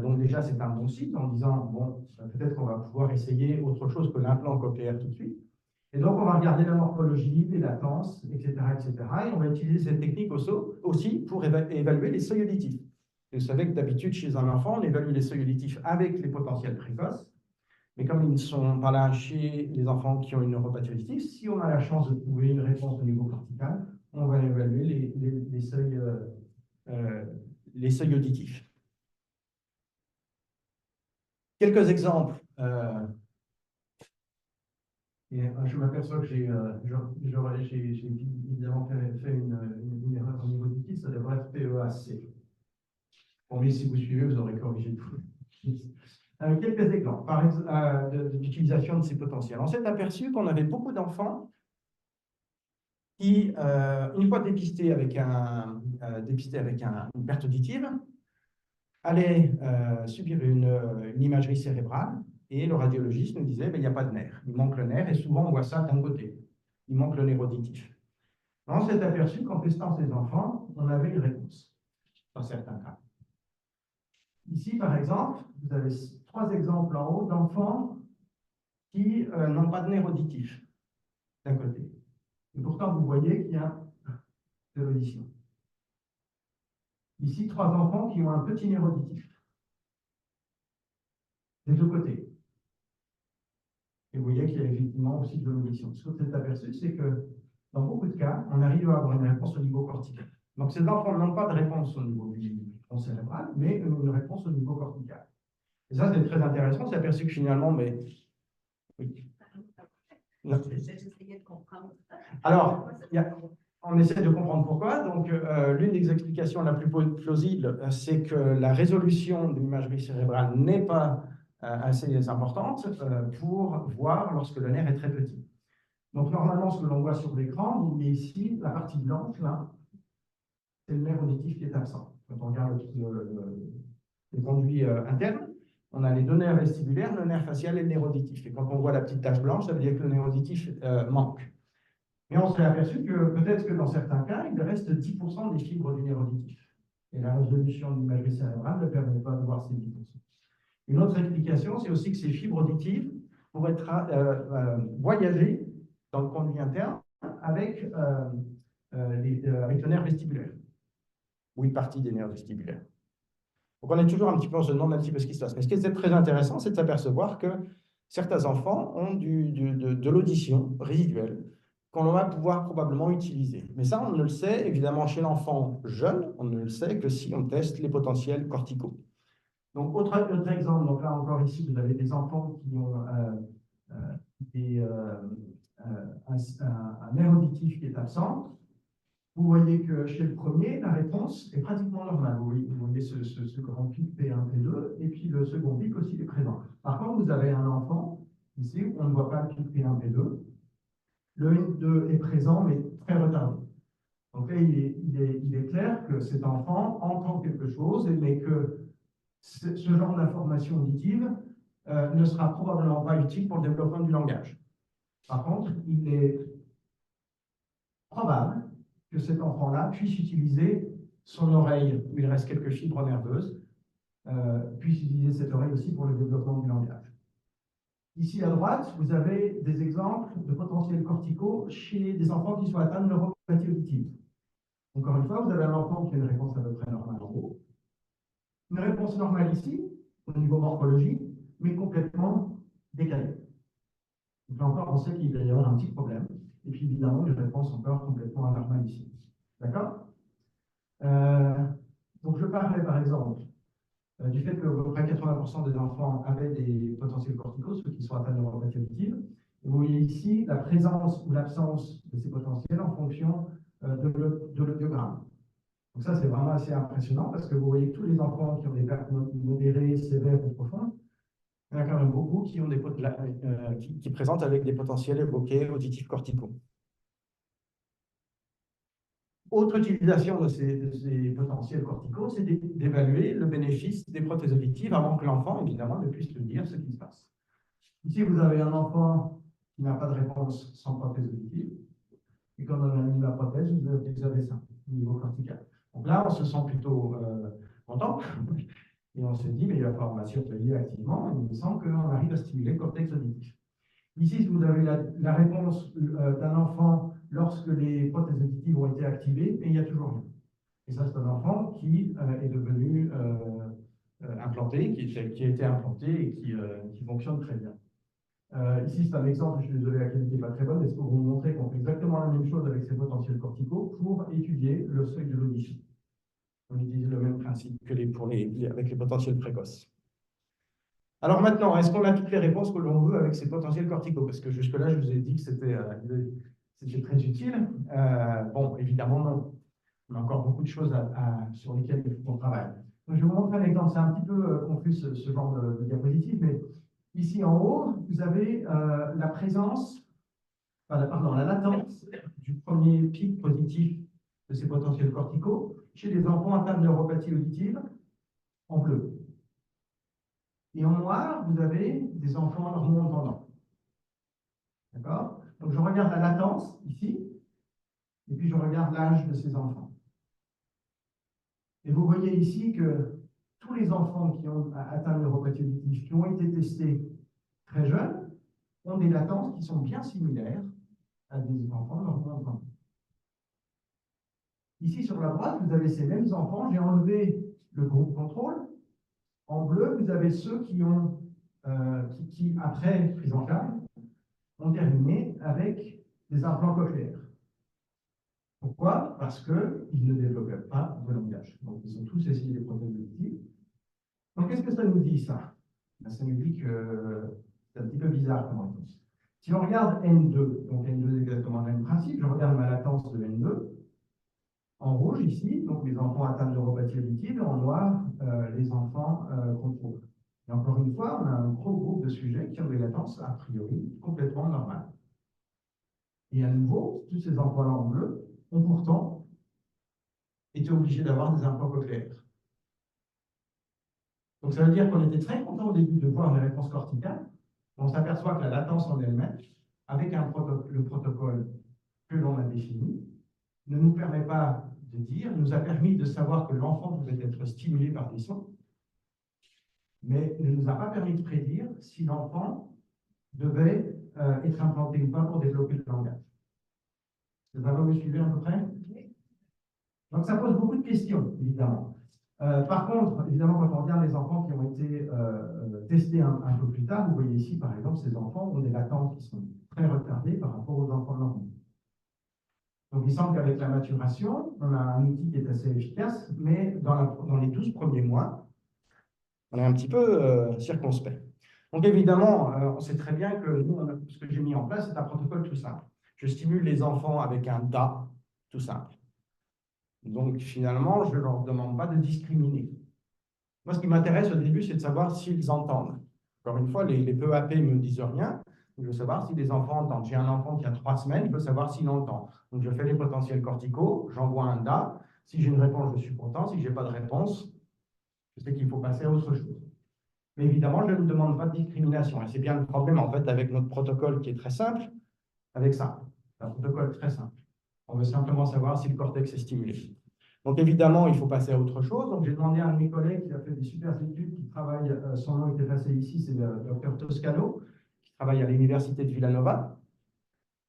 Donc déjà c'est un bon signe en disant, bon, peut-être qu'on va pouvoir essayer autre chose que l'implant cochléaire tout de suite. Et donc on va regarder la morphologie, les latences, etc., etc. Et on va utiliser cette technique aussi pour évaluer les seuils auditifs. Et vous savez que d'habitude chez un enfant, on évalue les seuils auditifs avec les potentiels précoces. Mais comme ils ne sont pas là chez les enfants qui ont une neuropathie auditive, si on a la chance de trouver une réponse au niveau cortical, on va évaluer les seuils auditifs. Quelques exemples. Je m'aperçois que j'ai évidemment fait une erreur au niveau auditif, ça devrait être PEAC. Bon, mais si vous suivez, vous aurez corrigé tout. Quelques exemples d'utilisation de ces potentiels. On s'est aperçu qu'on avait beaucoup d'enfants qui, une fois dépistés avec une perte auditive, allaient subir une imagerie cérébrale et le radiologiste nous disait il n'y a pas de nerf, il manque le nerf et souvent on voit ça d'un côté, il manque le nerf auditif. On s'est aperçu qu'en testant ces enfants, on avait une réponse dans certains cas. Ici, par exemple, vous avez 3 exemples en haut d'enfants qui n'ont pas de nerf auditif d'un côté. Et pourtant, vous voyez qu'il y a de l'audition. Ici, 3 enfants qui ont un petit nerf auditif des 2 côtés. Et vous voyez qu'il y a effectivement aussi de l'audition. Ce que vous avez aperçu, c'est que dans beaucoup de cas, on arrive à avoir une réponse au niveau cortical. Donc, ces enfants n'ont pas de réponse au niveau du tronc cérébral, mais une réponse au niveau cortical. Et ça, c'est très intéressant. On s'est aperçu que finalement, mais... Oui. J'essayais de comprendre. Alors, on essaie de comprendre pourquoi. Donc, l'une des explications la plus plausible, c'est que la résolution de l'imagerie cérébrale n'est pas assez importante pour voir lorsque le nerf est très petit. Donc, normalement, ce que l'on voit sur l'écran, vous voyez ici, la partie blanche, là, c'est le nerf auditif qui est absent. Quand on regarde le conduit interne, on a les 2 nerfs vestibulaires, le nerf facial et le nerf auditif. Et quand on voit la petite tache blanche, ça veut dire que le nerf auditif manque. Mais on s'est aperçu que peut-être que dans certains cas, il reste 10% des fibres du nerf auditif. Et la résolution de l'imagerie cérébrale ne permet pas de voir ces 10%. Une autre explication, c'est aussi que ces fibres auditives pourraient voyager dans le conduit interne avec le nerf vestibulaire, ou une partie des nerfs vestibulaires. Donc on est toujours un petit peu, on se demande un petit peu ce qui se passe. Mais ce qui est très intéressant, c'est de s'apercevoir que certains enfants ont de l'audition résiduelle qu'on va pouvoir probablement utiliser. Mais ça, on ne le sait évidemment chez l'enfant jeune, on ne le sait que si on teste les potentiels corticaux. Donc, autre exemple, donc là encore ici, vous avez des enfants qui ont un nerf auditif qui est absent. Vous voyez que chez le premier, la réponse est pratiquement normale. Vous voyez ce grand pic P1, P2, et puis le second pic aussi est présent. Par contre, vous avez un enfant, ici, où on ne voit pas le pic P1, P2. Le N2 est présent, mais très retardé. Donc là, il est clair que cet enfant entend quelque chose, mais que ce genre d'information auditive ne sera probablement pas utile pour le développement du langage. Par contre, il est probable que cet enfant-là puisse utiliser son oreille, où il reste quelques fibres nerveuses, puisse utiliser cette oreille aussi pour le développement du langage. Ici à droite, vous avez des exemples de potentiels corticaux chez des enfants qui sont atteints de neuropathie auditive. Encore une fois, vous avez un enfant qui a une réponse à peu près normale en haut, une réponse normale ici, au niveau morphologie, mais complètement décalée. Donc là encore, on sait qu'il va y avoir un petit problème. Et puis évidemment, une réponse encore complètement anormale ici. D'accord? Donc je parlais par exemple du fait que à peu près 80% des enfants avaient des potentiels corticaux, ceux qui sont atteints de neuropathie auditive. Vous voyez ici la présence ou l'absence de ces potentiels en fonction de l'audiogramme. Donc ça, c'est vraiment assez impressionnant parce que vous voyez que tous les enfants qui ont des pertes modérées, sévères ou profondes, il y en a quand même beaucoup qui, ont qui présentent avec des potentiels évoqués auditifs corticaux. Autre utilisation de ces potentiels corticaux, c'est d'évaluer le bénéfice des prothèses auditives avant que l'enfant, évidemment, ne puisse le dire ce qui se passe. Ici, vous avez un enfant qui n'a pas de réponse sans prothèse auditive. Et quand on a mis la prothèse, vous avez ça, au niveau cortical. Donc là, on se sent plutôt content. Et on se dit, mais il va falloir surveiller activement. Et il me semble qu'on arrive à stimuler le cortex auditif. Ici, vous avez la réponse d'un enfant lorsque les prothèses auditives ont été activées, et il n'y a toujours rien. Et ça, c'est un enfant qui est devenu implanté, qui a été implanté et qui fonctionne très bien. Ici, c'est un exemple, je suis désolé, la qualité n'est pas très bonne, mais c'est pour vous montrer qu'on fait exactement la même chose avec ces potentiels corticaux pour étudier le seuil de l'audition. On utilise le même principe que avec les potentiels précoces. Alors maintenant, est-ce qu'on a toutes les réponses que l'on veut avec ces potentiels corticaux? Parce que jusque-là, je vous ai dit que c'était très utile. Bon, évidemment, non. On a encore beaucoup de choses sur lesquelles il faut qu'on travaille. Donc, je vais vous montrer un exemple. C'est un petit peu confus ce genre de diapositive, mais ici en haut, vous avez la présence, pardon, la latence du premier pic positif de ces potentiels corticaux chez les enfants atteints de neuropathie auditive en bleu. Et en noir, vous avez des enfants normaux-entendants. D'accord? Donc, je regarde la latence ici, et puis je regarde l'âge de ces enfants. Et vous voyez ici que tous les enfants qui ont atteint de neuropathie auditive, qui ont été testés très jeunes, ont des latences qui sont bien similaires à des enfants normaux-entendants. Ici, sur la droite, vous avez ces mêmes enfants. J'ai enlevé le groupe contrôle. En bleu, vous avez ceux qui ont, après prise en charge, ont terminé avec des implants cochléaires. Pourquoi? Parce qu'ils ne développaient pas de langage. Donc, ils ont tous essayé les prothèses auditives. Donc, qu'est-ce que ça nous dit, ça? Ça nous dit que c'est un petit peu bizarre comme réponse. Si on regarde N2, donc N2 c'est exactement le même principe, je regarde ma latence de N2, en rouge ici, donc les enfants atteints de neuropathie auditive, et en noir, les enfants contrôle. Et encore une fois, on a un gros groupe de sujets qui ont des latences a priori complètement normales. Et à nouveau, tous ces enfants-là en bleu ont pourtant été obligés d'avoir des implants cochléaires. Donc ça veut dire qu'on était très content au début de voir les réponses corticales. On s'aperçoit que la latence en elle-même, avec le protocole que l'on a défini, ne nous permet pas de dire, nous a permis de savoir que l'enfant pouvait être stimulé par des sons, mais ne nous a pas permis de prédire si l'enfant devait être implanté ou pas pour développer le langage. Ça va me suivre à peu près? Donc ça pose beaucoup de questions, évidemment. Par contre, évidemment, quand on regarde les enfants qui ont été testés un peu plus tard, vous voyez ici, par exemple, ces enfants ont des latences qui sont très retardées par rapport aux enfants normaux. Donc, il semble qu'avec la maturation, on a un outil qui est assez efficace, mais dans les 12 premiers mois, on est un petit peu circonspect. Donc, évidemment, on sait très bien que nous, ce que j'ai mis en place, c'est un protocole tout simple. Je stimule les enfants avec un DA tout simple. Donc, finalement, je ne leur demande pas de discriminer. Moi, ce qui m'intéresse au début, c'est de savoir s'ils entendent. Encore une fois, les PEAP ne me disent rien. Je veux savoir si les enfants entendent. J'ai un enfant qui a 3 semaines, je veux savoir s'il entend. Donc, je fais les potentiels corticaux, j'envoie un DA. Si j'ai une réponse, je suis content. Si je n'ai pas de réponse, je sais qu'il faut passer à autre chose. Mais évidemment, je ne demande pas de discrimination. Et c'est bien le problème, en fait, avec notre protocole qui est très simple, avec ça. C'est un protocole très simple. On veut simplement savoir si le cortex est stimulé. Donc évidemment, il faut passer à autre chose. Donc j'ai demandé à un de mes collègues qui a fait des super études, qui travaille, son nom était passé ici, c'est le docteur Toscano, qui travaille à l'université de Villanova.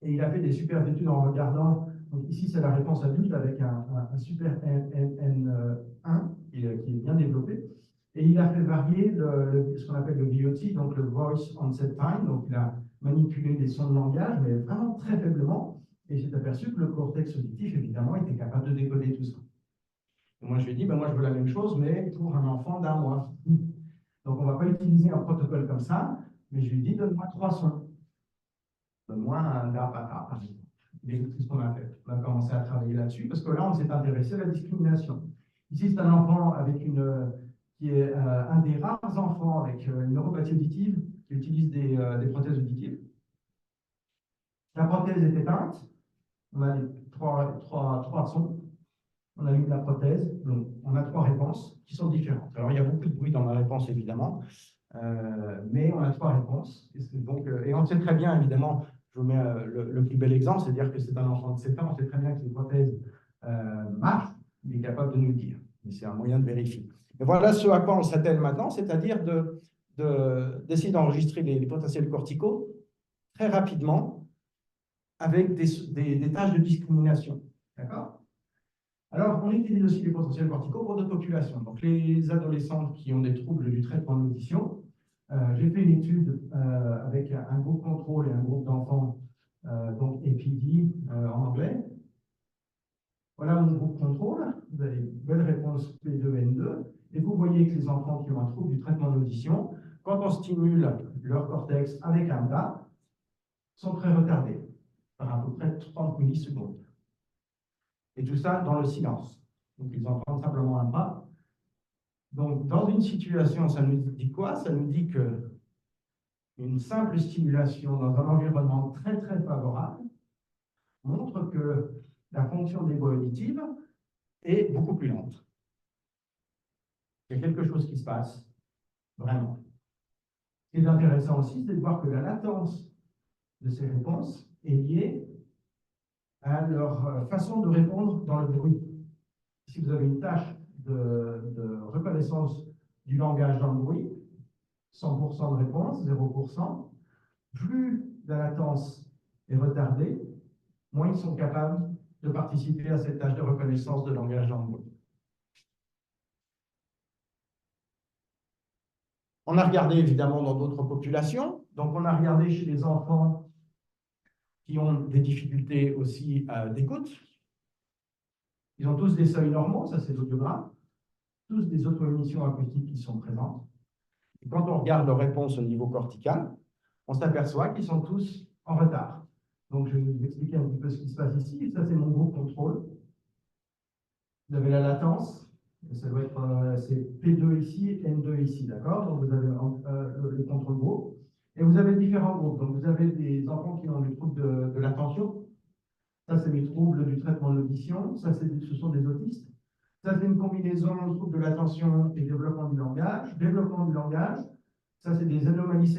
Et il a fait des super études en regardant, donc ici c'est la réponse adulte avec un super N1 qui est bien développé. Et il a fait varier ce qu'on appelle le VOT, donc le Voice Onset Time. Donc il a manipulé les sons de langage, mais vraiment très faiblement. Et il s'est aperçu que le cortex auditif, évidemment, était capable de décoder tout ça. Et moi, je lui ai dit, ben, moi, je veux la même chose, mais pour un enfant d'1 mois. Donc, on ne va pas utiliser un protocole comme ça, mais je lui ai dit, donne-moi 3 sons. Donne-moi un da, pa, par exemple. Et c'est ce qu'on a fait. On a commencé à travailler là-dessus, parce que là, on s'est intéressé à la discrimination. Ici, c'est un enfant avec qui est un des rares enfants avec une neuropathie auditive qui utilise des prothèses auditives. La prothèse est éteinte. On a les trois sons. On allume la prothèse. Donc, on a 3 réponses qui sont différentes. Alors, il y a beaucoup de bruit dans ma réponse, évidemment, mais on a 3 réponses. Et on sait très bien, évidemment, je vous mets le plus bel exemple, c'est-à-dire que c'est un enfant de 7 ans, on sait très bien que les prothèses marchent, il est capable de nous le dire. Mais c'est un moyen de vérifier. Et voilà ce à quoi on s'attelle maintenant, c'est-à-dire d'essayer d'enregistrer les potentiels corticaux très rapidement avec des tâches de discrimination. D'accord ? Alors, on utilise aussi les potentiels corticaux pour d'autres populations. Donc, les adolescentes qui ont des troubles du traitement de l'audition. J'ai fait une étude avec un groupe contrôle et un groupe d'enfants, donc EPD en anglais. Voilà mon groupe contrôle. Vous avez une belle réponse P2, N2. Et vous voyez que les enfants qui ont un trouble du traitement de l'audition, quand on stimule leur cortex avec un DA, sont très retardés, par à peu près 30 millisecondes. Et tout ça dans le silence. Donc, ils entendent simplement un pas. Donc, dans une situation, ça nous dit quoi? Ça nous dit que une simple stimulation dans un environnement très, très favorable montre que la fonction des voies auditives est beaucoup plus lente. Il y a quelque chose qui se passe, vraiment. Ce qui est intéressant aussi, c'est de voir que la latence de ces réponses est liée à leur façon de répondre dans le bruit. Si vous avez une tâche de reconnaissance du langage dans le bruit, 100% de réponse, 0%, plus la latence est retardée, moins ils sont capables de participer à cette tâche de reconnaissance de langage dans le bruit. On a regardé évidemment dans d'autres populations. Donc, on a regardé chez les enfants qui ont des difficultés aussi d'écoute. Ils ont tous des seuils normaux, ça c'est l'audiogramme, tous des auto-émissions acoustiques qui sont présentes. Et quand on regarde leurs réponses au niveau cortical, on s'aperçoit qu'ils sont tous en retard. Donc, je vais vous expliquer un petit peu ce qui se passe ici. Ça, c'est mon groupe contrôle. Vous avez la latence. Ça doit être c'est P2 ici, N2 ici, d'accord? Donc, vous avez le contrôle groupe. Et vous avez différents groupes. Donc, vous avez des enfants qui ont des troubles de l'attention. Ça, c'est les troubles du traitement de l'audition. Ça, ce sont des autistes. Ça, c'est une combinaison de troubles de l'attention et développement du langage. Développement du langage, ça, c'est des anomalies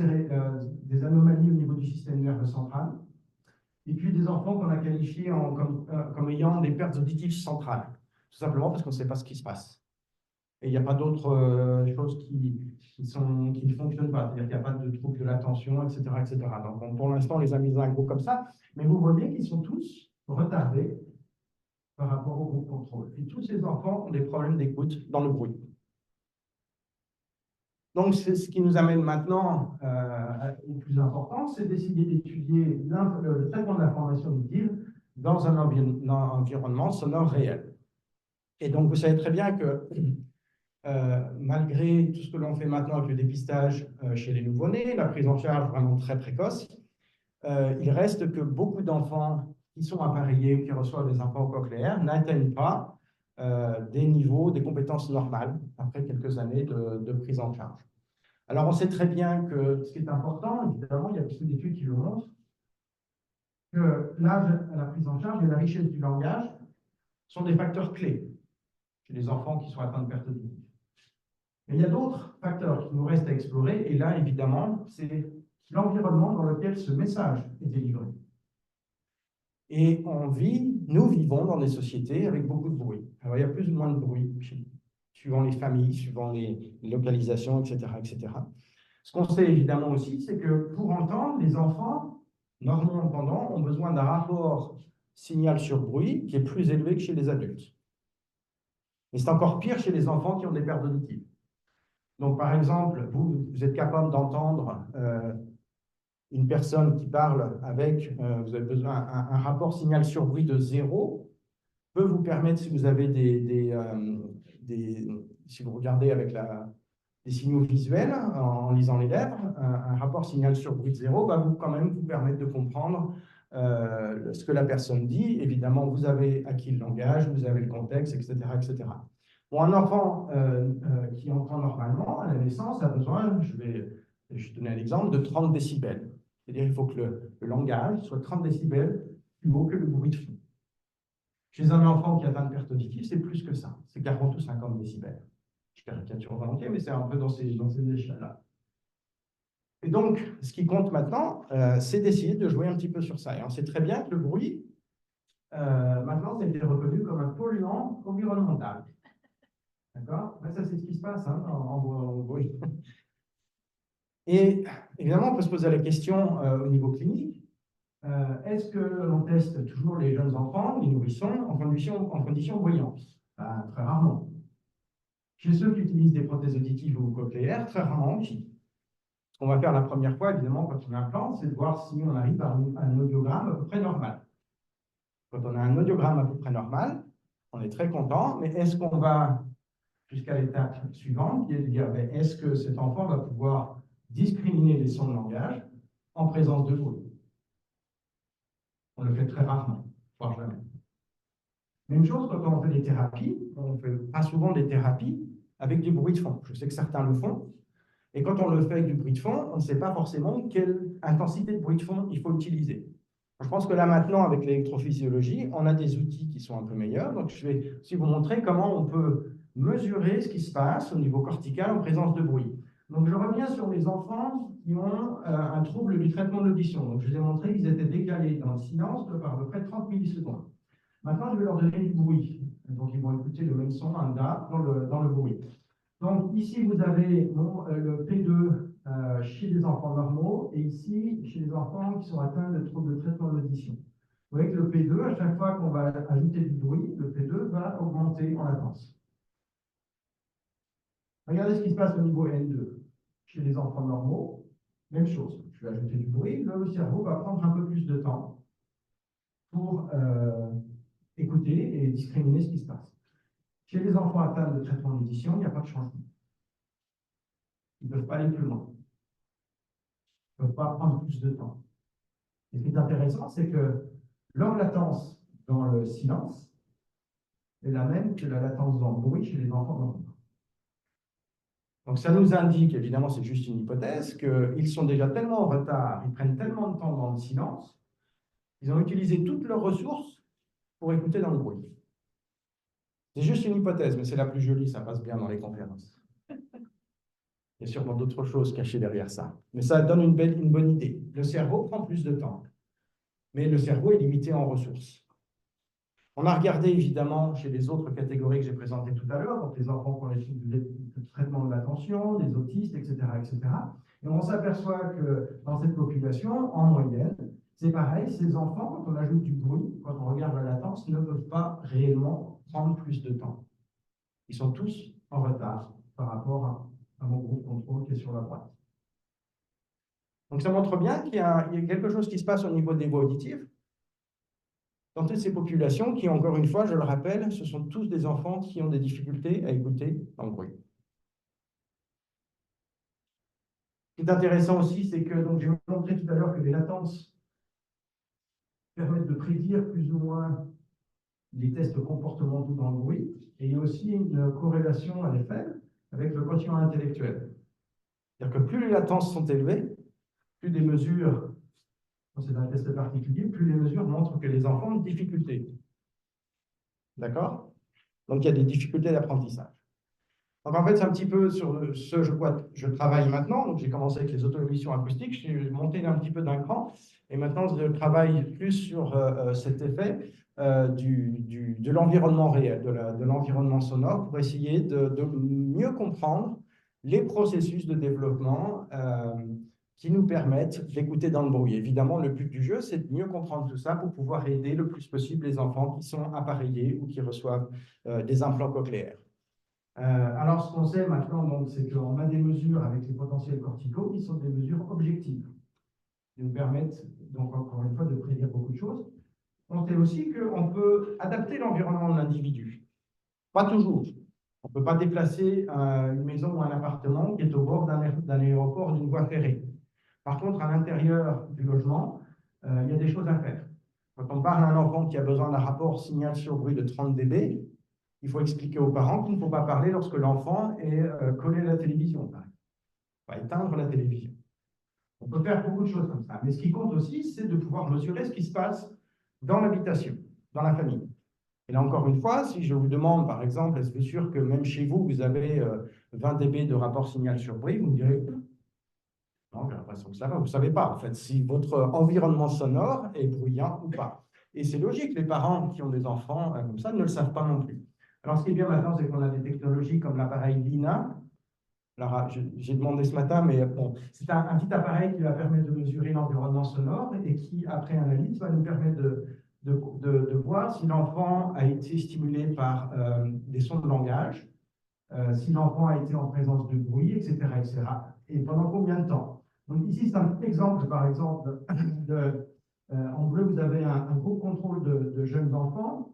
au niveau du système nerveux central. Et puis, des enfants qu'on a qualifiés comme ayant des pertes auditives centrales. Tout simplement parce qu'on ne sait pas ce qui se passe. Et il n'y a pas d'autres choses qui ne fonctionnent pas. C'est-à-dire qu'il n'y a pas de troubles de l'attention, etc., etc. Donc, pour l'instant, on les a mis dans un groupe comme ça. Mais vous voyez qu'ils sont tous retardés par rapport au groupe contrôle. Et tous ces enfants ont des problèmes d'écoute dans le bruit. Donc, c'est ce qui nous amène maintenant au plus important, c'est d'essayer d'étudier le traitement de l'information auditive dans un environnement sonore réel. Et donc, vous savez très bien que malgré tout ce que l'on fait maintenant avec le dépistage chez les nouveau-nés, la prise en charge vraiment très précoce, il reste que beaucoup d'enfants qui sont appareillés, qui reçoivent des implants cochléaires, n'atteignent pas des niveaux, des compétences normales après quelques années de prise en charge. Alors, on sait très bien que ce qui est important, évidemment, il y a beaucoup d'études qui le montrent, que l'âge à la prise en charge et la richesse du langage sont des facteurs clés chez les enfants qui sont atteints de perte auditive. Mais il y a d'autres facteurs qui nous restent à explorer, et là, évidemment, c'est l'environnement dans lequel ce message est délivré. Et on vit nous vivons dans des sociétés avec beaucoup de bruit. Alors, il y a plus ou moins de bruit, suivant les familles, suivant les localisations, etc., etc. Ce qu'on sait évidemment aussi, c'est que pour entendre, les enfants normo-entendants ont besoin d'un rapport signal sur bruit qui est plus élevé que chez les adultes. Mais c'est encore pire chez les enfants qui ont des pertes auditives. Donc, par exemple, vous êtes capable d'entendre une personne qui parle avec, vous avez besoin, un rapport signal sur bruit de 0 peut vous permettre, si vous avez si vous regardez avec des signaux visuels en lisant les lèvres, un rapport signal sur bruit de 0 va quand même vous permettre de comprendre ce que la personne dit. Évidemment, vous avez acquis le langage, vous avez le contexte, etc., etc. Bon, un enfant qui entend normalement à la naissance a besoin, je vais donner un exemple, de 30 décibels. C'est-à-dire qu'il faut que le langage soit 30 décibels plus haut que le bruit de fond. Chez un enfant qui atteint de perte auditive, c'est plus que ça. C'est 40 ou 50 décibels. Je caricature volontiers, mais c'est un peu dans ces échelles-là. Et donc, ce qui compte maintenant, c'est d'essayer de jouer un petit peu sur ça. Et on sait très bien que le bruit, maintenant, ça a été reconnu comme un polluant environnemental. D'accord? Ça, c'est ce qui se passe en bruit. Et évidemment, on peut se poser la question au niveau clinique, est-ce que l'on teste toujours les jeunes enfants, les nourrissons, en conditions bruyantes? Très rarement. Chez ceux qui utilisent des prothèses auditives ou cochléaires, très rarement aussi. Ce qu'on va faire la première fois, évidemment, quand on implante, c'est de voir si on arrive à un audiogramme à peu près normal. Quand on a un audiogramme à peu près normal, on est très content, mais est-ce qu'on va jusqu'à l'étape suivante, qui est de dire, est-ce que cet enfant va pouvoir discriminer les sons de langage en présence de bruit? On le fait très rarement, voire jamais. Même chose quand on fait des thérapies, on fait pas souvent des thérapies avec du bruit de fond. Je sais que certains le font. Et quand on le fait avec du bruit de fond, on ne sait pas forcément quelle intensité de bruit de fond il faut utiliser. Je pense que là, maintenant, avec l'électrophysiologie, on a des outils qui sont un peu meilleurs. Donc, je vais aussi vous montrer comment on peut mesurer ce qui se passe au niveau cortical en présence de bruit. Donc, je reviens sur les enfants qui ont un trouble du traitement de l'audition. Donc, je vous ai montré qu'ils étaient décalés dans le silence de par à peu près 30 millisecondes. Maintenant, je vais leur donner du bruit. Donc, ils vont écouter le même son, un DA, dans le bruit. Donc, ici, vous avez le P2 chez les enfants normaux et ici, chez les enfants qui sont atteints de troubles de traitement de l'audition. Vous voyez que le P2, à chaque fois qu'on va ajouter du bruit, le P2 va augmenter en latence. Regardez ce qui se passe au niveau N2. Chez les enfants normaux, même chose. Je vais ajouter du bruit, le cerveau va prendre un peu plus de temps pour écouter et discriminer ce qui se passe. Chez les enfants atteints de traitement d'audition, il n'y a pas de changement. Ils ne peuvent pas aller plus loin. Ils ne peuvent pas prendre plus de temps. Et ce qui est intéressant, c'est que leur latence dans le silence est la même que la latence dans le bruit chez les enfants normaux. Donc ça nous indique, évidemment c'est juste une hypothèse, qu'ils sont déjà tellement en retard, ils prennent tellement de temps dans le silence, ils ont utilisé toutes leurs ressources pour écouter dans le bruit. C'est juste une hypothèse, mais c'est la plus jolie, ça passe bien dans les conférences. Il y a sûrement d'autres choses cachées derrière ça. Mais ça donne une bonne idée. Le cerveau prend plus de temps, mais le cerveau est limité en ressources. On a regardé évidemment chez les autres catégories que j'ai présentées tout à l'heure, donc les enfants qui ont les traitement de l'attention, les autistes, etc., etc. Et on s'aperçoit que dans cette population, en moyenne, c'est pareil, ces enfants, quand on ajoute du bruit, quand on regarde la latence, ne peuvent pas réellement prendre plus de temps. Ils sont tous en retard par rapport à mon groupe contrôle qui est sur la droite. Donc ça montre bien qu'il y a quelque chose qui se passe au niveau des voies auditives. Dans toutes ces populations qui, encore une fois, je le rappelle, ce sont tous des enfants qui ont des difficultés à écouter dans le bruit. Ce qui est intéressant aussi, c'est que, donc j'ai montré tout à l'heure que les latences permettent de prédire plus ou moins les tests comportementaux dans le bruit, et il y a aussi une corrélation à l'effet avec le quotient intellectuel. C'est-à-dire que plus les latences sont élevées, plus des mesures, c'est un test particulier, plus les mesures montrent que les enfants ont des difficultés. D'accord? Donc il y a des difficultés d'apprentissage. Donc en fait, c'est un petit peu sur ce je travaille maintenant. Donc j'ai commencé avec les auto-émissions acoustiques, j'ai monté un petit peu d'un cran, et maintenant je travaille plus sur cet effet de l'environnement réel, de l'environnement sonore, pour essayer de mieux comprendre les processus de développement qui nous permettent d'écouter dans le bruit. Évidemment, le but du jeu, c'est de mieux comprendre tout ça pour pouvoir aider le plus possible les enfants qui sont appareillés ou qui reçoivent des implants cochléaires. Alors, ce qu'on sait maintenant, c'est qu'on a des mesures avec les potentiels corticaux qui sont des mesures objectives, qui nous permettent, donc encore une fois, de prédire beaucoup de choses. On sait aussi qu'on peut adapter l'environnement de l'individu. Pas toujours. On ne peut pas déplacer une maison ou un appartement qui est au bord d'un aéroport ou d'une voie ferrée. Par contre, à l'intérieur du logement, il y a des choses à faire. Quand on parle à un enfant qui a besoin d'un rapport signal sur bruit de 30 dB, il faut expliquer aux parents qu'il ne faut pas parler lorsque l'enfant est collé à la télévision. On va éteindre la télévision. On peut faire beaucoup de choses comme ça. Mais ce qui compte aussi, c'est de pouvoir mesurer ce qui se passe dans l'habitation, dans la famille. Et là, encore une fois, si je vous demande, par exemple, est-ce que sûr que même chez vous, vous avez 20 dB de rapport signal sur bruit, vous me direz, non, j'ai l'impression que ça va. Vous ne savez pas, en fait, si votre environnement sonore est bruyant ou pas. Et c'est logique, les parents qui ont des enfants comme ça ne le savent pas non plus. Alors, ce qui est bien maintenant, c'est qu'on a des technologies comme l'appareil Lina. Alors, j'ai demandé ce matin, mais bon, c'est un petit appareil qui va permettre de mesurer l'environnement sonore et qui, après analyse, va nous permettre de voir si l'enfant a été stimulé par des sons de langage, si l'enfant a été en présence de bruit, etc., etc. Et pendant combien de temps. Donc ici, c'est un petit exemple, par exemple, en bleu, vous avez un groupe contrôle de jeunes enfants.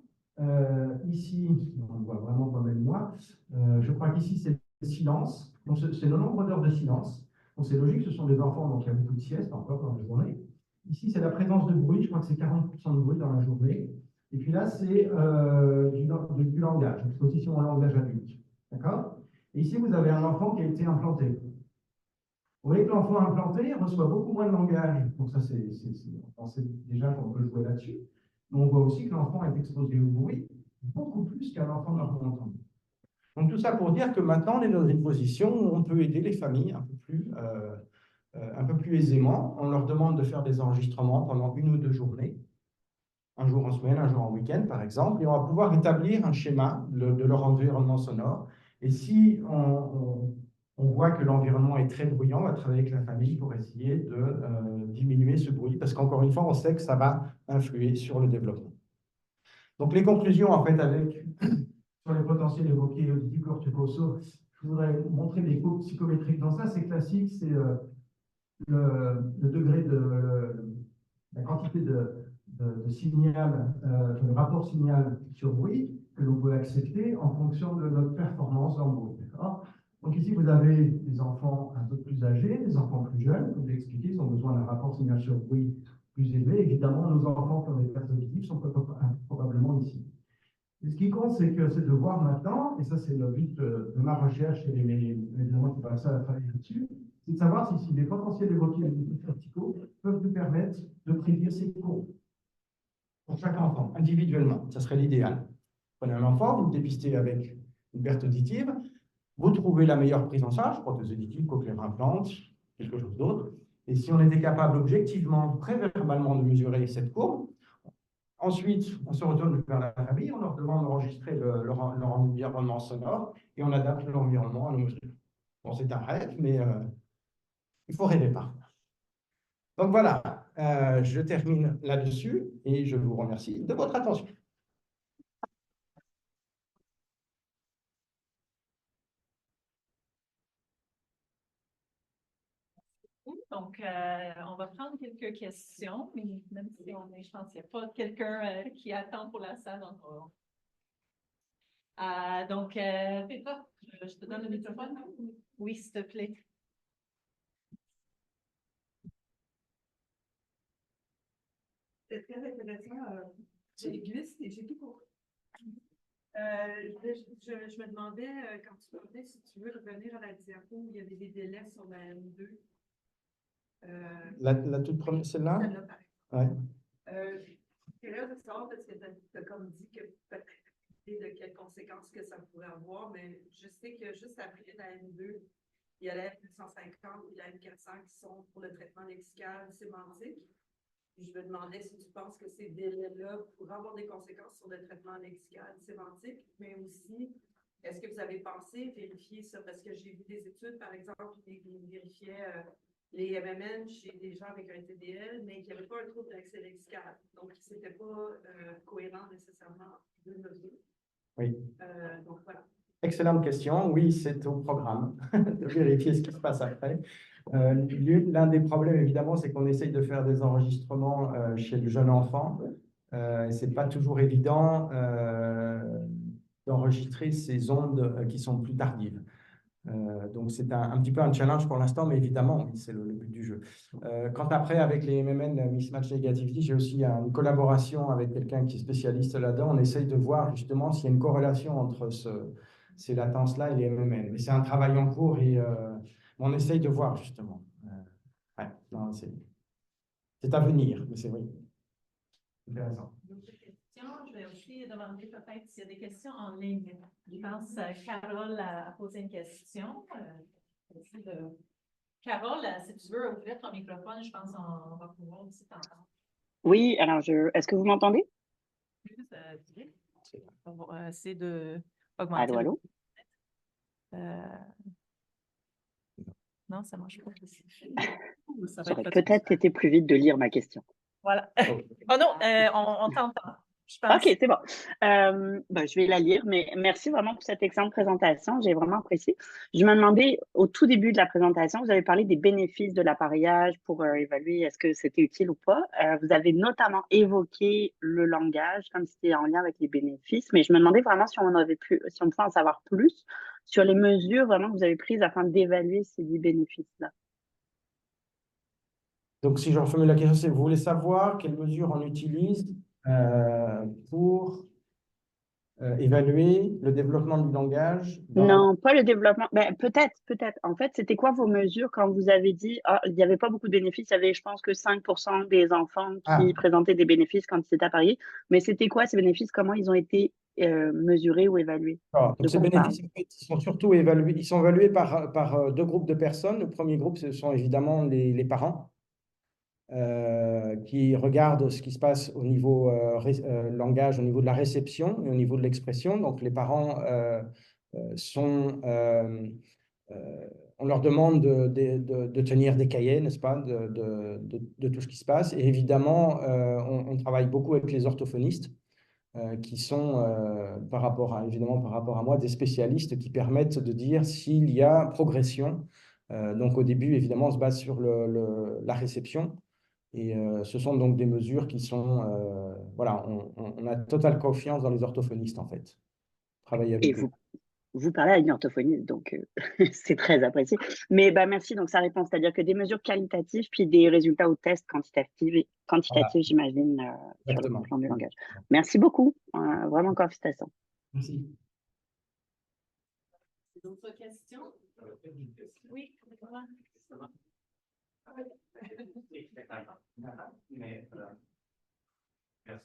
Ici, on le voit vraiment pas même moi. Je crois qu'ici, c'est le silence. Donc, c'est le nombre d'heures de silence. Donc, c'est logique, ce sont des enfants, donc il y a beaucoup de siestes encore dans la journée. Ici, c'est la présence de bruit. Je crois que c'est 40% de bruit dans la journée. Et puis là, c'est du langage, exposition au langage adulte. D'accord? Et ici, vous avez un enfant qui a été implanté. Vous voyez que l'enfant implanté reçoit beaucoup moins de langage. Donc ça, on sait déjà qu'on peut jouer là-dessus. Mais on voit aussi que l'enfant est exposé au bruit beaucoup plus qu'un enfant normalement entendu. Donc tout ça pour dire que maintenant, on est dans une position où on peut aider les familles un peu plus aisément. On leur demande de faire des enregistrements pendant 1 ou 2 journées. Un jour en semaine, un jour en week-end, par exemple, et on va pouvoir établir un schéma de leur environnement sonore. Et si on voit que l'environnement est très bruyant, on va travailler avec la famille pour essayer de diminuer ce bruit, parce qu'encore une fois, on sait que ça va influer sur le développement. Donc les conclusions, en fait, sur les potentiels évoqués auditifs corticaux, je voudrais vous montrer des cours psychométriques. Dans ça, c'est classique, c'est le degré la quantité de signal, le rapport signal sur bruit que l'on peut accepter en fonction de notre performance en bruit. Donc ici, vous avez des enfants un peu plus âgés, des enfants plus jeunes, comme je l'ai expliqué, ils ont besoin d'un rapport signal sur bruit plus élevé. Évidemment, nos enfants qui ont des pertes auditives sont probablement ici. Et ce qui compte, c'est de voir maintenant, et ça c'est le but de ma recherche, et évidemment, je ne pas ça à travailler là-dessus, c'est de savoir si les potentiels évoqués auditifs corticaux peuvent nous permettre de prédire ces courbes pour chaque enfant, individuellement. Ça serait l'idéal. Prenez un enfant, vous le dépistez avec une perte auditive, vous trouvez la meilleure prise en charge, prothèse auditive, cochléaire implante, quelque chose d'autre. Et si on était capable objectivement, préverbalement de mesurer cette courbe, ensuite, on se retourne vers la famille, on leur demande d'enregistrer leur environnement sonore et on adapte l'environnement à nos mesures. Bon, c'est un rêve, mais il faut rêver pas. Donc voilà, je termine là-dessus et je vous remercie de votre attention. Donc, on va prendre quelques questions, mais même si je pense qu'il n'y a pas quelqu'un qui attend pour la salle. Donc, Petra, je te donne le microphone. Oui, s'il te plaît. C'est très intéressant. J'ai tout compris. Je me demandais, quand tu parlais, si tu veux revenir à la diapo où il y avait des délais sur la M2. La toute première, celle-là? Celle-là, par exemple. Ouais. C'est là de savoir parce que tu as comme dit que peut-être de quelles conséquences que ça pourrait avoir, mais je sais que juste après la M2, il y a la M250 et la M400 qui sont pour le traitement lexical sémantique. Je me demandais si tu penses que ces délais-là pourraient avoir des conséquences sur le traitement lexical sémantique, mais aussi, est-ce que vous avez pensé vérifier ça? Parce que j'ai vu des études, par exemple, qui vérifiaient les MMN chez des gens avec un TDL, mais qui n'avaient pas un trouble d'accès lexical. Donc, ce n'était pas cohérent nécessairement de mesure. Oui. Donc, voilà. Excellente question. Oui, c'est au programme de vérifier ce qui se passe après. L'un des problèmes, évidemment, c'est qu'on essaye de faire des enregistrements chez le jeune enfant. Et ce n'est pas toujours évident d'enregistrer ces ondes qui sont plus tardives. Donc, c'est un petit peu un challenge pour l'instant, mais évidemment, oui, c'est le but du jeu. Quant après, avec les MMN, la Mismatch Negativity, j'ai aussi une collaboration avec quelqu'un qui est spécialiste là-dedans. On essaye de voir justement s'il y a une corrélation entre ces latences-là et les MMN. Mais c'est un travail en cours et on essaye de voir justement. Ouais, non, c'est à venir, mais c'est oui. Intéressant. D'autres questions? Je vais aussi demander peut-être s'il y a des questions en ligne. Je pense que Carole a posé une question. Carole, si tu veux ouvrir ton microphone, je pense qu'on va pouvoir aussi t'entendre. Oui, alors est-ce que vous m'entendez? On va essayer d'augmenter. Allô, allô? Non, ça ne marche pas. Ça Ça aurait peut-être été plus vite de lire ma question. Voilà. Oh non, on t'entend. Je pense. Ok, c'est bon. Je vais la lire, mais merci vraiment pour cette excellente présentation. J'ai vraiment apprécié. Je me demandais, au tout début de la présentation, vous avez parlé des bénéfices de l'appareillage pour évaluer est-ce que c'était utile ou pas. Vous avez notamment évoqué le langage, comme si c'était en lien avec les bénéfices, mais je me demandais vraiment si on pouvait en savoir plus sur les mesures vraiment que vous avez prises afin d'évaluer ces 10 bénéfices-là. Donc, si je reformule la question, c'est vous voulez savoir quelles mesures on utilise pour évaluer le développement du langage Non, pas le développement. Ben, peut-être. En fait, c'était quoi vos mesures quand vous avez dit, il n'y avait pas beaucoup de bénéfices, il y avait, je pense, que 5% des enfants qui présentaient des bénéfices quand ils étaient à Paris. Mais c'était quoi ces bénéfices? Comment ils ont été mesurés ou évalués? Donc, ces bénéfices, en fait, ils sont surtout évalués, ils sont évalués par deux groupes de personnes. Le premier groupe, ce sont évidemment les parents qui regardent ce qui se passe au niveau langage, au niveau de la réception et au niveau de l'expression. Donc, les parents on leur demande de tenir des cahiers, n'est-ce pas, de tout ce qui se passe. Et évidemment, on travaille beaucoup avec les orthophonistes qui sont, évidemment, par rapport à moi, des spécialistes qui permettent de dire s'il y a progression. Donc, au début, évidemment, on se base sur la réception. Et ce sont donc des mesures qui sont... voilà, on a totale confiance dans les orthophonistes, en fait. Travailler avec eux. Vous parlez à une orthophoniste, donc c'est très apprécié. Mais merci, donc ça répond, c'est-à-dire que des mesures qualitatives, puis des résultats aux tests quantitatifs, Voilà. j'imagine, sur le plan du langage. Merci beaucoup, vraiment encore félicitations. Merci. D'autres questions? Oui, merci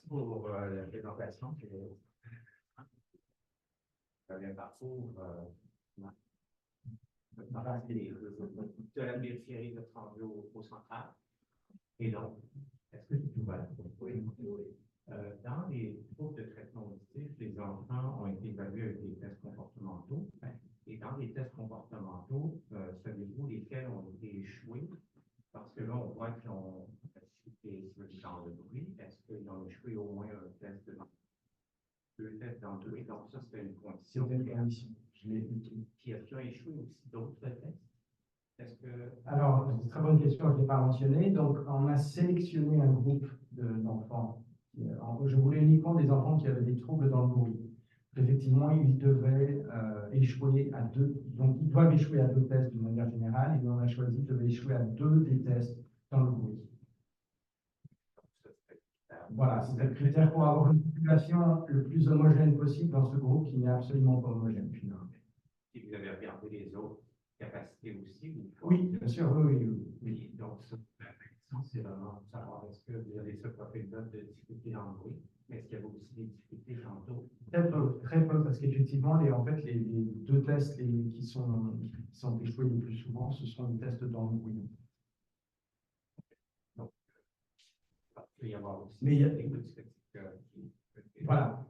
pour la présentation. Un parcours de la périphérie de Tremblay au central. Et donc, est-ce que tu vois, dans les troubles de traitement auditif, les enfants ont été évalués avec des tests comportementaux. Et dans les tests comportementaux, savez-vous lesquels ont été échoués? Parce que là, on voit qu'ils ont chuté dans le bruit. Est-ce qu'ils ont échoué au moins un test de deux tests dans le bruit? Donc, ça, c'était une condition. Je l'ai écouté. Puis, est-ce qu'ils ont échoué aussi d'autres tests? Alors, c'est une très bonne question, je ne l'ai pas mentionné. Donc, on a sélectionné un groupe d'enfants. Je voulais uniquement des enfants qui avaient des troubles dans le bruit. Effectivement, ils devaient échouer à deux. Donc, ils doivent échouer à deux tests d'une manière générale. Et on a choisi de devaient échouer à deux des tests dans le bruit. Voilà, c'est le critère pour avoir une population le plus homogène possible dans ce groupe qui n'est absolument pas homogène, finalement. Et vous avez regardé les autres capacités aussi? Oui, bien sûr, oui. Donc, la question, c'est vraiment de savoir est-ce que vous avez ce profil-là de difficulté dans le bruit, mais est-ce qu'il y a aussi des difficultés dans d'autres? Très peu, parce qu'effectivement, les deux tests qui sont échoués le plus souvent, ce sont les tests dans le bruit. Donc, peut y avoir aussi Mais il y a- des statistiques Voilà.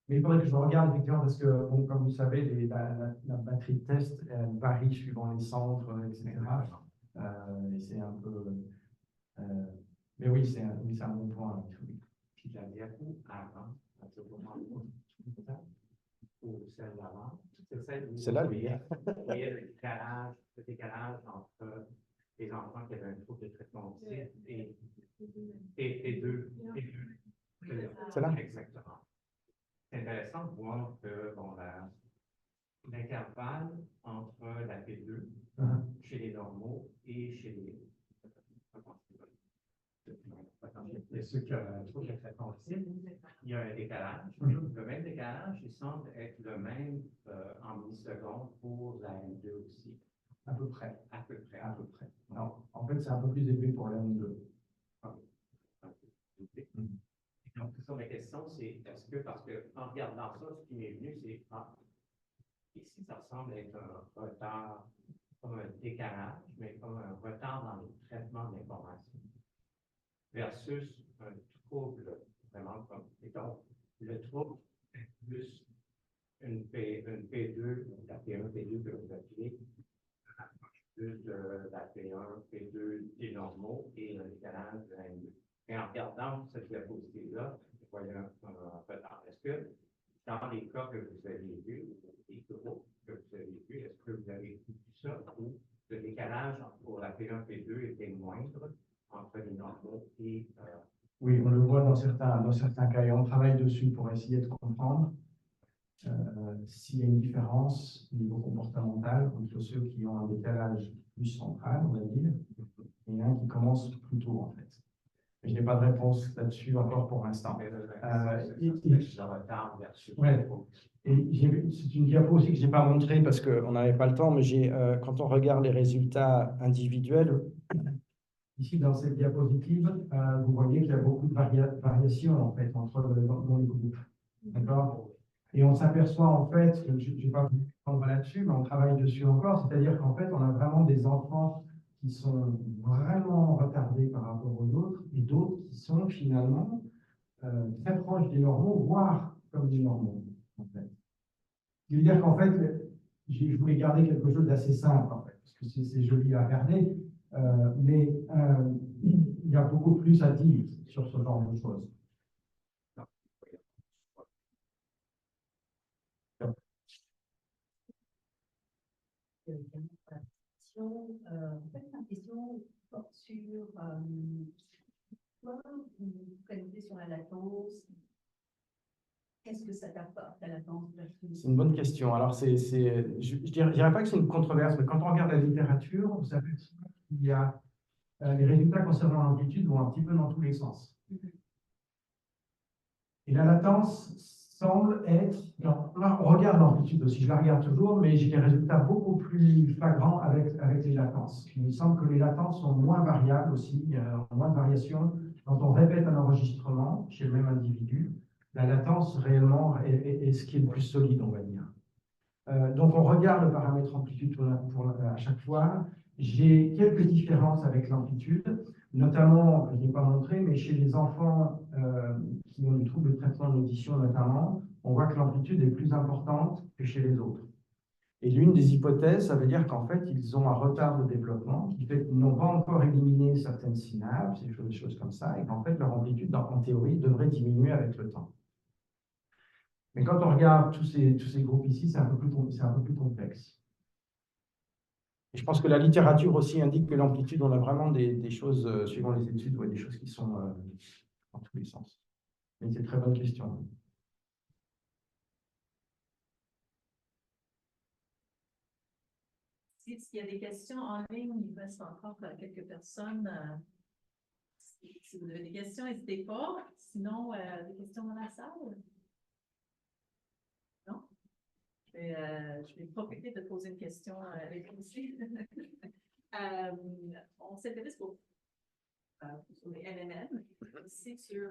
Mais il faudrait que je regarde effectivement parce que, bon, comme vous savez, la batterie de test elle varie suivant les centres, etc. Et c'est un peu. Mais oui, c'est un bon point. Puis la diapo avant, ou celle d'avant, c'est celle où Celle-là, vous oui. voyez le décalage entre les enfants qui avaient un trouble de traitement autistique et deux. Celle-là? Exactement. C'est intéressant de voir que bon, l'intervalle entre la P2 chez les normaux et chez ceux qui ont un trouble de traitement autistique, il y a un décalage. Le même décalage, il semble être le même en millisecondes pour la M2 aussi. À peu près. À peu près. À peu près. Alors, en fait, c'est un peu plus élevé pour la M2. Donc, ça, ma question, c'est est-ce que, parce qu'en regardant ça, ce qui m'est venu, c'est ici, ça semble être un retard, comme un décalage, mais comme un retard dans le traitement de l'information, versus un trouble, vraiment comme, et donc, le trouble plus une P2, la P1, P2 que vous appelez, plus de la P1, P2 des normaux et le décalage de la M2. Et en regardant cette diapositive-là, vous voyez un retard. Est-ce que dans les cas que vous avez vus, les groupes que vous avez vus, est-ce que vous avez vu ça ou le décalage pour la P1, P2 était moindre entre les normaux et Oui, on le voit dans certains cas et on travaille dessus pour essayer de comprendre s'il y a une différence au niveau comportemental entre ceux qui ont un décalage plus central, on va dire, et un qui commence plus tôt, en fait. Je n'ai pas de réponse là-dessus encore pour l'instant. Ouais. Et c'est une diapo aussi que je n'ai pas montrée parce qu'on n'avait pas le temps, mais quand on regarde les résultats individuels, ici dans cette diapositive, vous voyez qu'il y a beaucoup de variations en fait dans les groupes. D'accord? Et on s'aperçoit en fait, je n'ai pas pu prendre là-dessus, mais on travaille dessus encore, c'est-à-dire qu'en fait, on a vraiment des enfants qui sont vraiment retardés par rapport aux autres et d'autres qui sont finalement très proches des normaux, voire comme des normaux. En fait. Je veux dire qu'en fait, je voulais garder quelque chose d'assez simple, en fait, parce que c'est joli à regarder, mais il y a beaucoup plus à dire sur ce genre de choses. En fait, ma question porte sur quoi vous précisez sur la latence. Qu'est-ce que ça t'apporte, la latence? C'est une bonne question. Alors, je ne dirais pas que c'est une controverse, mais quand on regarde la littérature, vous savez qu'il y a les résultats concernant l'amplitude vont un petit peu dans tous les sens. Et la latence semble être... Alors, là, on regarde l'amplitude aussi, je la regarde toujours, mais j'ai des résultats beaucoup plus flagrants avec les latences. Il me semble que les latences sont moins variables aussi, il y a moins de variations. Quand on répète un enregistrement chez le même individu, la latence réellement est ce qui est le plus solide, on va dire. Donc, on regarde le paramètre amplitude à chaque fois. J'ai quelques différences avec l'amplitude, notamment, je ne l'ai pas montré, mais chez les enfants qui ont des troubles de traitement d'audition notamment, on voit que l'amplitude est plus importante que chez les autres. Et l'une des hypothèses, ça veut dire qu'en fait, ils ont un retard de développement qui fait qu'ils n'ont pas encore éliminé certaines synapses, des choses comme ça, et qu'en fait, leur amplitude, en théorie, devrait diminuer avec le temps. Mais quand on regarde tous ces groupes ici, c'est un peu plus complexe. Et je pense que la littérature aussi indique que l'amplitude, on a vraiment des choses, suivant les études, des choses qui sont dans tous les sens. Mais c'est une très bonne question. S'il y a des questions en ligne, il reste encore quelques personnes. Si vous avez des questions, n'hésitez pas. Sinon, des questions dans la salle? Non? Je vais profiter de poser une question avec vous aussi. On s'intéresse sur les NMN, aussi sur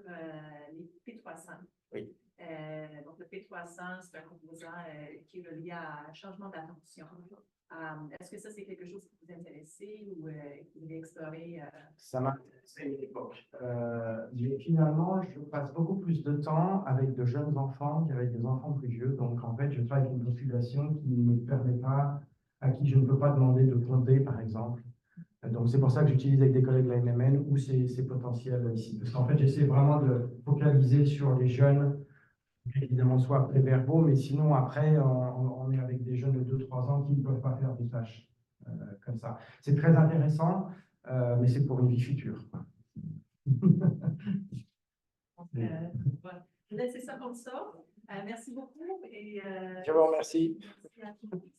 les P300. Oui. Donc, le P300, c'est un composant qui est relié à un changement d'attention. Est-ce que ça, c'est quelque chose qui vous intéresse ou que vous voulez explorer? Ça m'a intéressé à une époque. Mais finalement, je passe beaucoup plus de temps avec de jeunes enfants qu'avec des enfants plus vieux. Donc, en fait, je travaille avec une population qui ne me permet pas, à qui je ne peux pas demander de compter, par exemple. Donc, c'est pour ça que j'utilise avec des collègues de la NMN ou ces potentiels ici. Parce qu'en fait, j'essaie vraiment de focaliser sur les jeunes, évidemment, soit préverbaux, mais sinon, après, on est avec des jeunes de 2-3 ans qui ne peuvent pas faire des tâches comme ça. C'est très intéressant, mais c'est pour une vie future. Voilà. Je vais laisser ça comme ça. Merci beaucoup. Et, Je vous remercie. merci à tous.